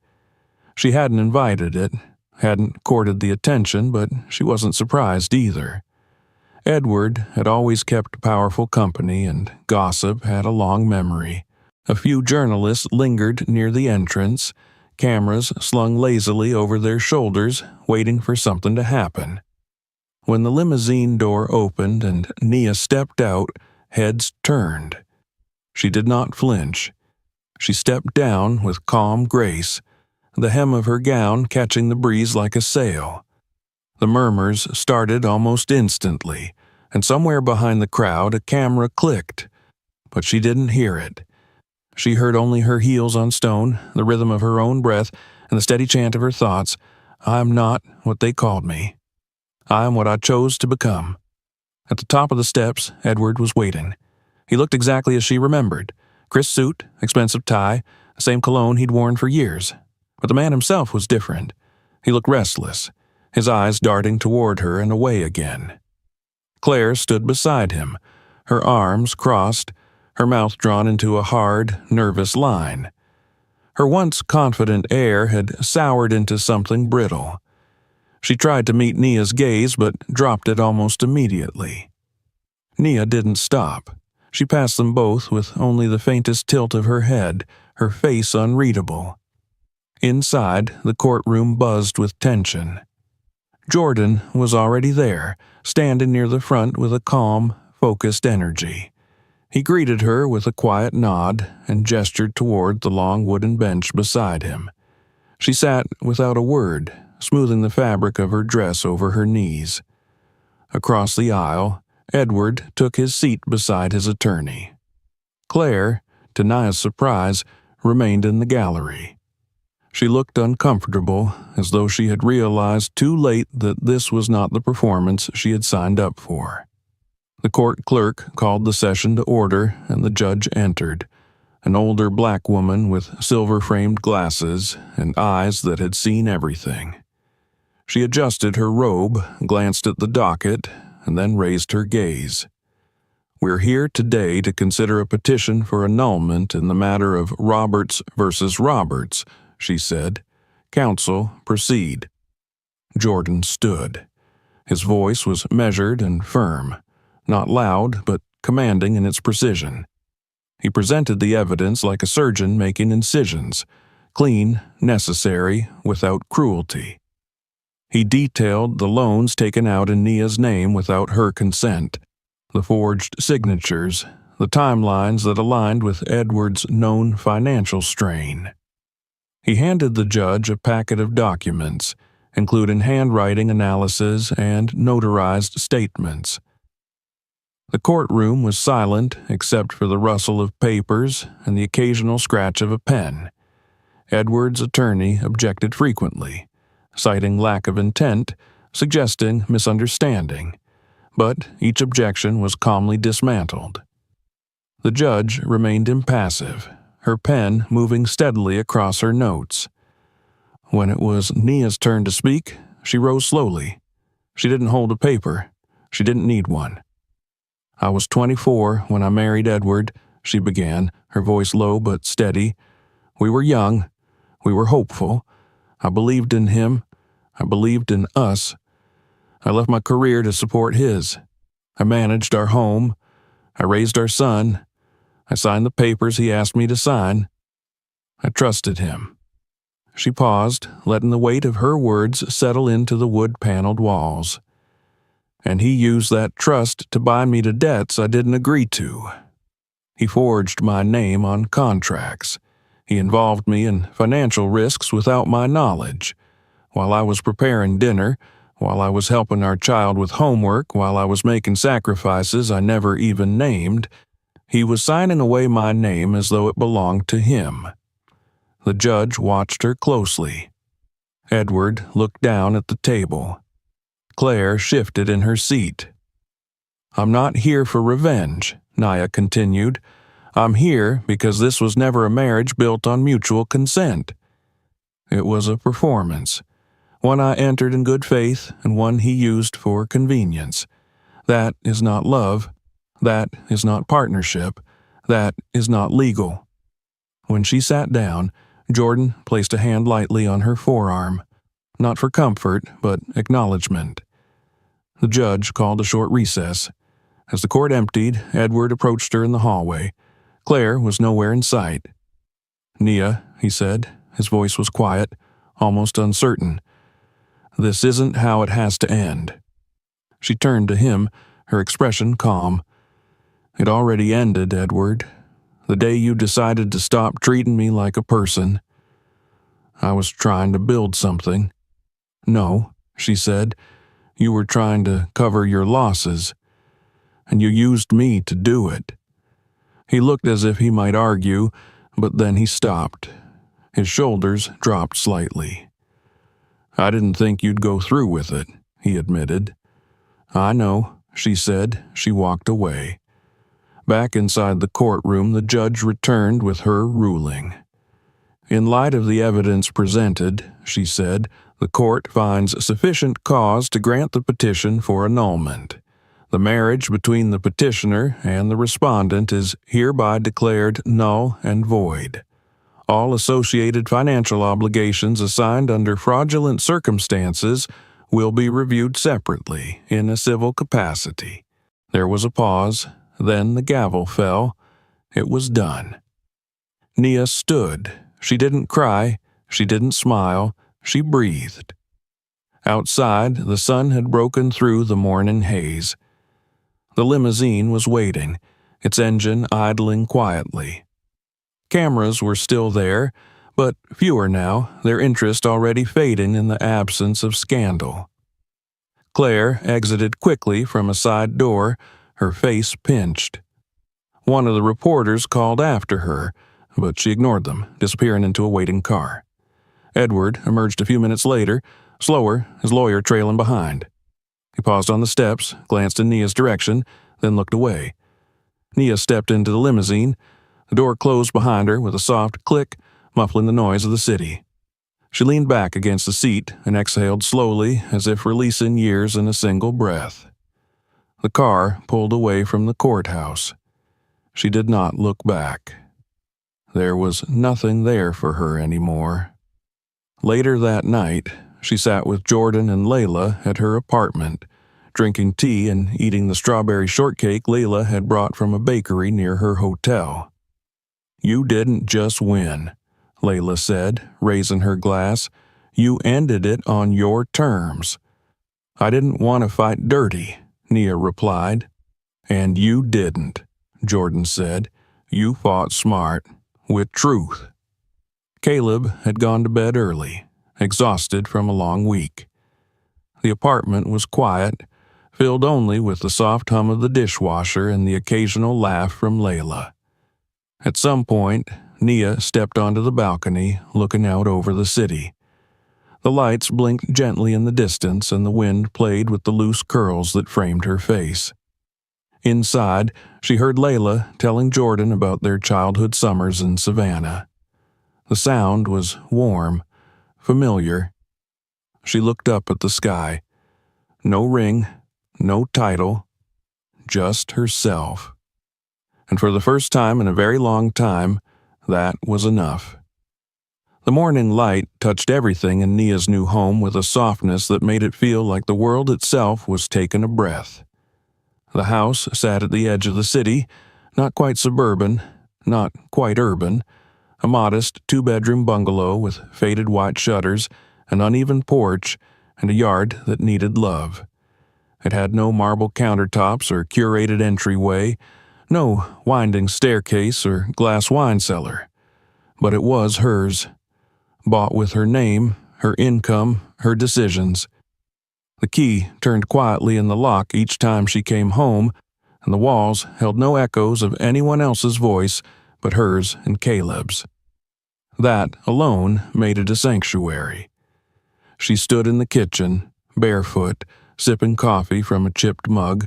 She hadn't invited it, hadn't courted the attention, but she wasn't surprised either. Edward had always kept powerful company, and gossip had a long memory. A few journalists lingered near the entrance, cameras slung lazily over their shoulders, waiting for something to happen. When the limousine door opened and Nia stepped out, heads turned. She did not flinch. She stepped down with calm grace, the hem of her gown catching the breeze like a sail. The murmurs started almost instantly, and somewhere behind the crowd a camera clicked, but she didn't hear it. She heard only her heels on stone, the rhythm of her own breath, and the steady chant of her thoughts. I'm not what they called me. I am what I chose to become. At the top of the steps, Edward was waiting. He looked exactly as she remembered. Crisp suit, expensive tie, the same cologne he'd worn for years. But the man himself was different. He looked restless, his eyes darting toward her and away again. Claire stood beside him, her arms crossed, her mouth drawn into a hard, nervous line. Her once confident air had soured into something brittle. She tried to meet Nia's gaze, but dropped it almost immediately. Nia didn't stop. She passed them both with only the faintest tilt of her head, her face unreadable. Inside, the courtroom buzzed with tension. Jordan was already there, standing near the front with a calm, focused energy. He greeted her with a quiet nod and gestured toward the long wooden bench beside him. She sat without a word, smoothing the fabric of her dress over her knees. Across the aisle, Edward took his seat beside his attorney. Claire, to Nia's surprise, remained in the gallery. She looked uncomfortable, as though she had realized too late that this was not the performance she had signed up for. The court clerk called the session to order, and the judge entered, an older black woman with silver-framed glasses and eyes that had seen everything. She adjusted her robe, glanced at the docket, and then raised her gaze. We're here today to consider a petition for annulment in the matter of Roberts versus Roberts, she said. Counsel, proceed. Jordan stood. His voice was measured and firm, not loud, but commanding in its precision. He presented the evidence like a surgeon making incisions, clean, necessary, without cruelty. He detailed the loans taken out in Nia's name without her consent, the forged signatures, the timelines that aligned with Edward's known financial strain. He handed the judge a packet of documents, including handwriting analysis and notarized statements. The courtroom was silent except for the rustle of papers and the occasional scratch of a pen. Edward's attorney objected frequently, citing lack of intent, suggesting misunderstanding, but each objection was calmly dismantled. The judge remained impassive, her pen moving steadily across her notes. When it was Nia's turn to speak, she rose slowly. She didn't hold a paper. She didn't need one. I was 24 when I married Edward, she began, her voice low but steady. We were young. We were hopeful. I believed in him. I believed in us. I left my career to support his. I managed our home. I raised our son. I signed the papers he asked me to sign. I trusted him. She paused, letting the weight of her words settle into the wood-paneled walls. And he used that trust to bind me to debts I didn't agree to. He forged my name on contracts. He involved me in financial risks without my knowledge. While I was preparing dinner, while I was helping our child with homework, while I was making sacrifices I never even named, he was signing away my name as though it belonged to him. The judge watched her closely. Edward looked down at the table. Claire shifted in her seat. I'm not here for revenge, Nia continued. I'm here because this was never a marriage built on mutual consent. It was a performance, one I entered in good faith and one he used for convenience. That is not love. That is not partnership. That is not legal. When she sat down, Jordan placed a hand lightly on her forearm, not for comfort, but acknowledgement. The judge called a short recess. As the court emptied, Edward approached her in the hallway. Claire was nowhere in sight. "Nia," he said. His voice was quiet, almost uncertain. "This isn't how it has to end." She turned to him, her expression calm. "It already ended, Edward. The day you decided to stop treating me like a person. I was trying to build something." "No," she said. "You were trying to cover your losses, and you used me to do it." He looked as if he might argue, but then he stopped. His shoulders dropped slightly. "I didn't think you'd go through with it," he admitted. "I know," she said. She walked away. Back inside the courtroom, the judge returned with her ruling. "In light of the evidence presented," she said, "the court finds sufficient cause to grant the petition for annulment. The marriage between the petitioner and the respondent is hereby declared null and void. All associated financial obligations assigned under fraudulent circumstances will be reviewed separately in a civil capacity." There was a pause, then the gavel fell. It was done. Nia stood. She didn't cry. She didn't smile. She breathed. Outside, the sun had broken through the morning haze. The limousine was waiting, its engine idling quietly. Cameras were still there, but fewer now, their interest already fading in the absence of scandal. Claire exited quickly from a side door, her face pinched. One of the reporters called after her, but she ignored them, disappearing into a waiting car. Edward emerged a few minutes later, slower, his lawyer trailing behind. He paused on the steps, glanced in Nia's direction, then looked away. Nia stepped into the limousine. The door closed behind her with a soft click, muffling the noise of the city. She leaned back against the seat and exhaled slowly, as if releasing years in a single breath. The car pulled away from the courthouse. She did not look back. There was nothing there for her anymore. Later that night, she sat with Jordan and Layla at her apartment, drinking tea and eating the strawberry shortcake Layla had brought from a bakery near her hotel. "You didn't just win," Layla said, raising her glass. "You ended it on your terms." "I didn't want to fight dirty," Nia replied. "And you didn't," Jordan said. "You fought smart, with truth." Caleb had gone to bed early, exhausted from a long week. The apartment was quiet, filled only with the soft hum of the dishwasher and the occasional laugh from Layla. At some point, Nia stepped onto the balcony, looking out over the city. The lights blinked gently in the distance, and the wind played with the loose curls that framed her face. Inside, she heard Layla telling Jordan about their childhood summers in Savannah. The sound was warm, familiar. She looked up at the sky. No ring, no title, just herself. And for the first time in a very long time, that was enough. The morning light touched everything in Nia's new home with a softness that made it feel like the world itself was taking a breath. The house sat at the edge of the city, not quite suburban, not quite urban, a modest two-bedroom bungalow with faded white shutters, an uneven porch, and a yard that needed love. It had no marble countertops or curated entryway, no winding staircase or glass wine cellar. But it was hers, bought with her name, her income, her decisions. The key turned quietly in the lock each time she came home, and the walls held no echoes of anyone else's voice but hers and Caleb's. That alone made it a sanctuary. She stood in the kitchen, barefoot, sipping coffee from a chipped mug,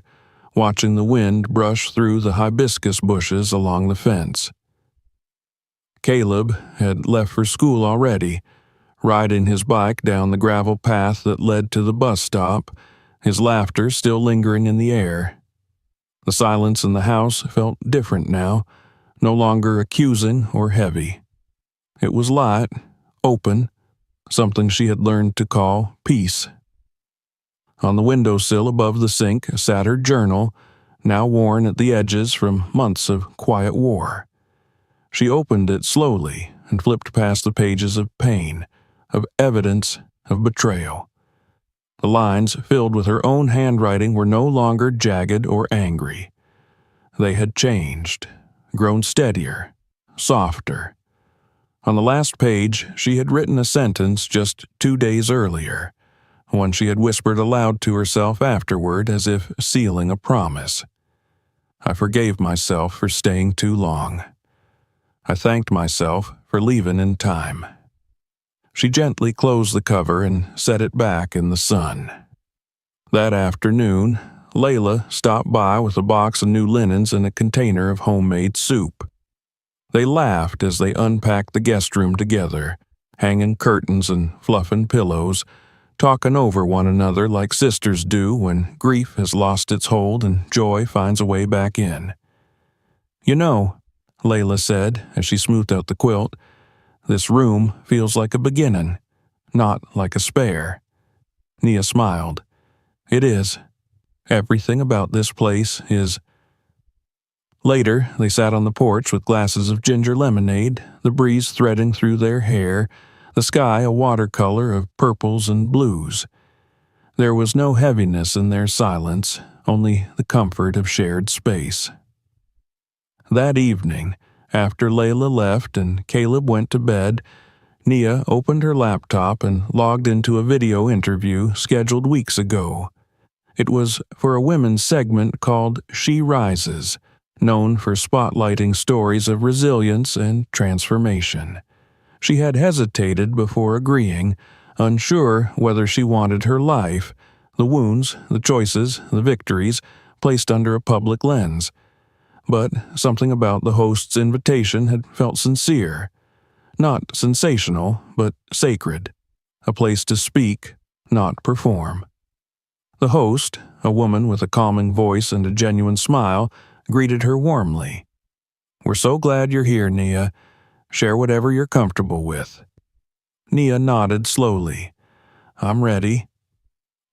watching the wind brush through the hibiscus bushes along the fence. Caleb had left for school already, riding his bike down the gravel path that led to the bus stop, his laughter still lingering in the air. The silence in the house felt different now, no longer accusing or heavy. It was light, open, something she had learned to call peace. On the windowsill above the sink sat her journal, now worn at the edges from months of quiet war. She opened it slowly and flipped past the pages of pain, of evidence, of betrayal. The lines filled with her own handwriting were no longer jagged or angry. They had changed, grown steadier, softer. On the last page, she had written a sentence just 2 days earlier, one she had whispered aloud to herself afterward as if sealing a promise. I forgave myself for staying too long. I thanked myself for leaving in time. She gently closed the cover and set it back in the sun. That afternoon, Layla stopped by with a box of new linens and a container of homemade soup. They laughed as they unpacked the guest room together, hanging curtains and fluffing pillows, talking over one another like sisters do when grief has lost its hold and joy finds a way back in. "You know," Layla said as she smoothed out the quilt, "this room feels like a beginning, not like a spare." Nia smiled. "It is. Everything about this place is." Later, they sat on the porch with glasses of ginger lemonade, the breeze threading through their hair, the sky a watercolor of purples and blues. There was no heaviness in their silence, only the comfort of shared space. That evening, after Layla left and Caleb went to bed, Nia opened her laptop and logged into a video interview scheduled weeks ago. It was for a women's segment called She Rises, known for spotlighting stories of resilience and transformation. She had hesitated before agreeing, unsure whether she wanted her life, the wounds, the choices, the victories, placed under a public lens. But something about the host's invitation had felt sincere. Not sensational, but sacred. A place to speak, not perform. The host, a woman with a calming voice and a genuine smile, greeted her warmly. "We're so glad you're here, Nia. Share whatever you're comfortable with." Nia nodded slowly. "I'm ready."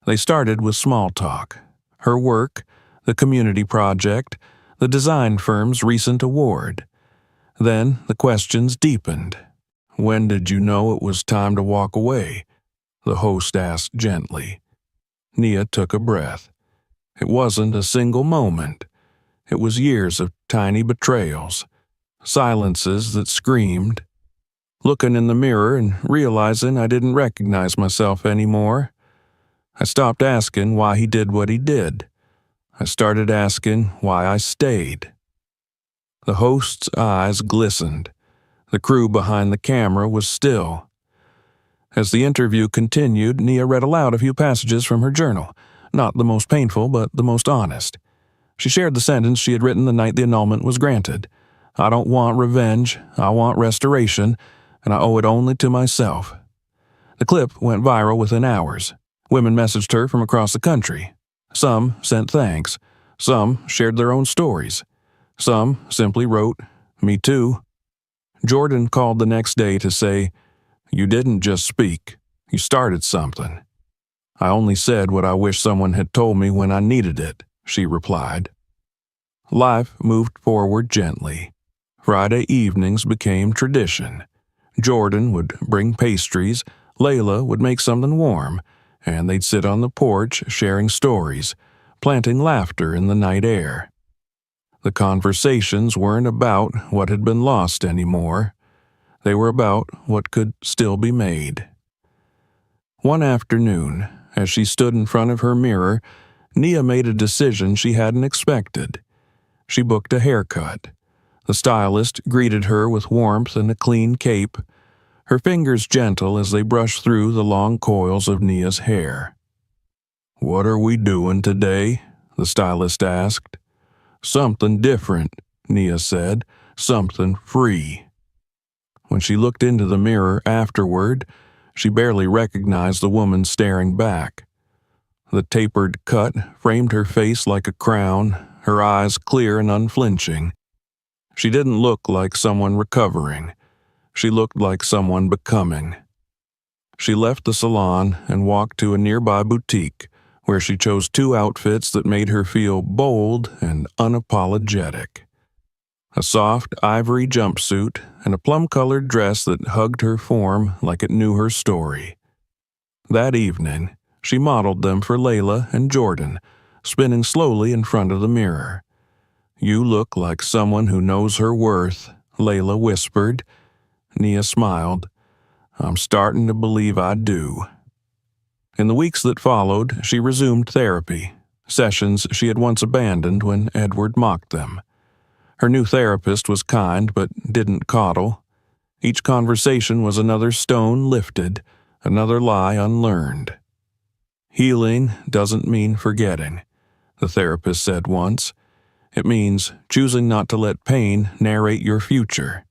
They started with small talk. Her work, the community project, the design firm's recent award. Then the questions deepened. "When did you know it was time to walk away?" the host asked gently. Nia took a breath. It wasn't a single moment. It was years of tiny betrayals, silences that screamed. Looking in the mirror and realizing I didn't recognize myself anymore, I stopped asking why he did what he did. I started asking why I stayed. The host's eyes glistened. The crew behind the camera was still. As the interview continued, Nia read aloud a few passages from her journal, not the most painful, but the most honest. She shared the sentence she had written the night the annulment was granted. "I don't want revenge, I want restoration, and I owe it only to myself." The clip went viral within hours. Women messaged her from across the country. Some sent thanks. Some shared their own stories. Some simply wrote, "Me too." Jordan called the next day to say, "You didn't just speak. You started something." "I only said what I wish someone had told me when I needed it," she replied. Life moved forward gently. Friday evenings became tradition. Jordan would bring pastries, Layla would make something warm, and they'd sit on the porch sharing stories, planting laughter in the night air. The conversations weren't about what had been lost anymore. They were about what could still be made. One afternoon, as she stood in front of her mirror, Nia made a decision she hadn't expected. She booked a haircut. The stylist greeted her with warmth and a clean cape, her fingers gentle as they brushed through the long coils of Nia's hair. "What are we doing today?" the stylist asked. "Something different," Nia said. "Something free." When she looked into the mirror afterward, she barely recognized the woman staring back. The tapered cut framed her face like a crown, her eyes clear and unflinching. She didn't look like someone recovering. She looked like someone becoming. She left the salon and walked to a nearby boutique, where she chose 2 outfits that made her feel bold and unapologetic. A soft ivory jumpsuit and a plum-colored dress that hugged her form like it knew her story. That evening, she modeled them for Layla and Jordan, spinning slowly in front of the mirror. "You look like someone who knows her worth," Layla whispered. Nia smiled. "I'm starting to believe I do." In the weeks that followed, she resumed therapy, sessions she had once abandoned when Edward mocked them. Her new therapist was kind but didn't coddle. Each conversation was another stone lifted, another lie unlearned. "Healing doesn't mean forgetting," the therapist said once. "It means choosing not to let pain narrate your future."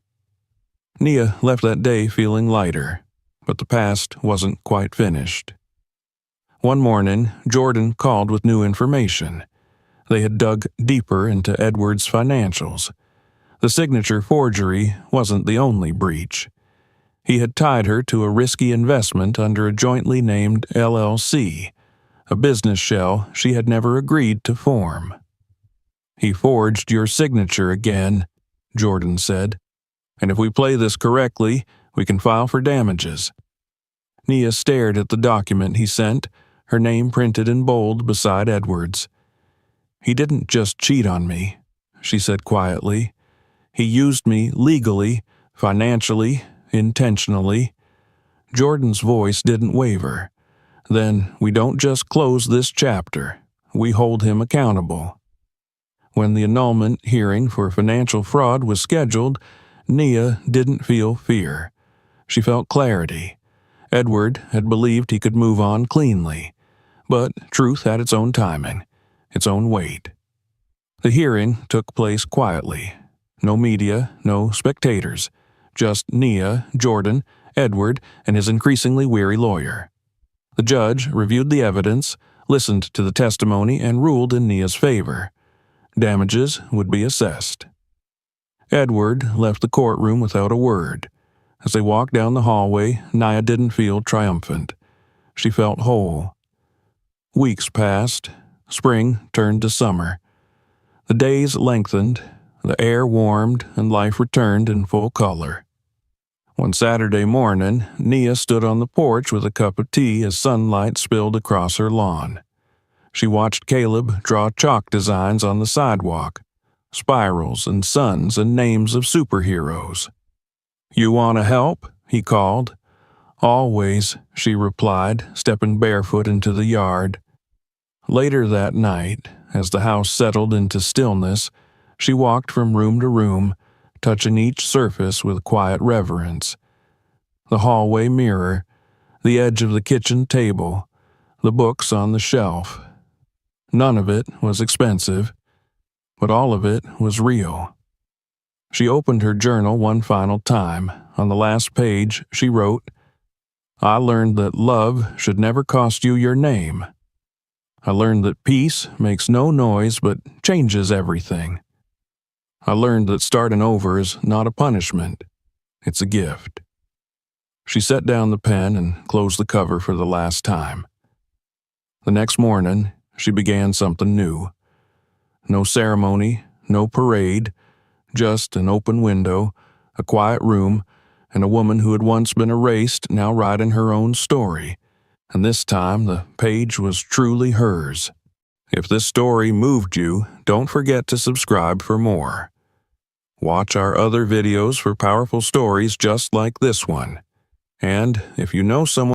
Nia left that day feeling lighter, but the past wasn't quite finished. One morning, Jordan called with new information. They had dug deeper into Edward's financials. The signature forgery wasn't the only breach. He had tied her to a risky investment under a jointly named LLC, a business shell she had never agreed to form. "He forged your signature again," Jordan said. "And if we play this correctly, we can file for damages." Nia stared at the document he sent, her name printed in bold beside Edward's. "He didn't just cheat on me," she said quietly. "He used me legally, financially, intentionally." Jordan's voice didn't waver. "Then we don't just close this chapter. We hold him accountable." When the annulment hearing for financial fraud was scheduled, Nia didn't feel fear. She felt clarity. Edward had believed he could move on cleanly, but truth had its own timing, its own weight. The hearing took place quietly. No media, no spectators. Just Nia, Jordan, Edward, and his increasingly weary lawyer. The judge reviewed the evidence, listened to the testimony, and ruled in Nia's favor. Damages would be assessed. Edward left the courtroom without a word. As they walked down the hallway, Nia didn't feel triumphant. She felt whole. Weeks passed. Spring turned to summer. The days lengthened, the air warmed, and life returned in full color. One Saturday morning, Nia stood on the porch with a cup of tea as sunlight spilled across her lawn. She watched Caleb draw chalk designs on the sidewalk, spirals and suns and names of superheroes. "You want to help?" he called. "Always," she replied, stepping barefoot into the yard. Later that night, as the house settled into stillness, she walked from room to room, touching each surface with quiet reverence. The hallway mirror, the edge of the kitchen table, the books on the shelf. None of it was expensive, but all of it was real. She opened her journal one final time. On the last page, she wrote, "I learned that love should never cost you your name. I learned that peace makes no noise but changes everything. I learned that starting over is not a punishment, it's a gift." She set down the pen and closed the cover for the last time. The next morning, she began something new. No ceremony, no parade, just an open window, a quiet room, and a woman who had once been erased now writing her own story. And this time the page was truly hers. If this story moved you, don't forget to subscribe for more. Watch our other videos for powerful stories just like this one. And if you know someone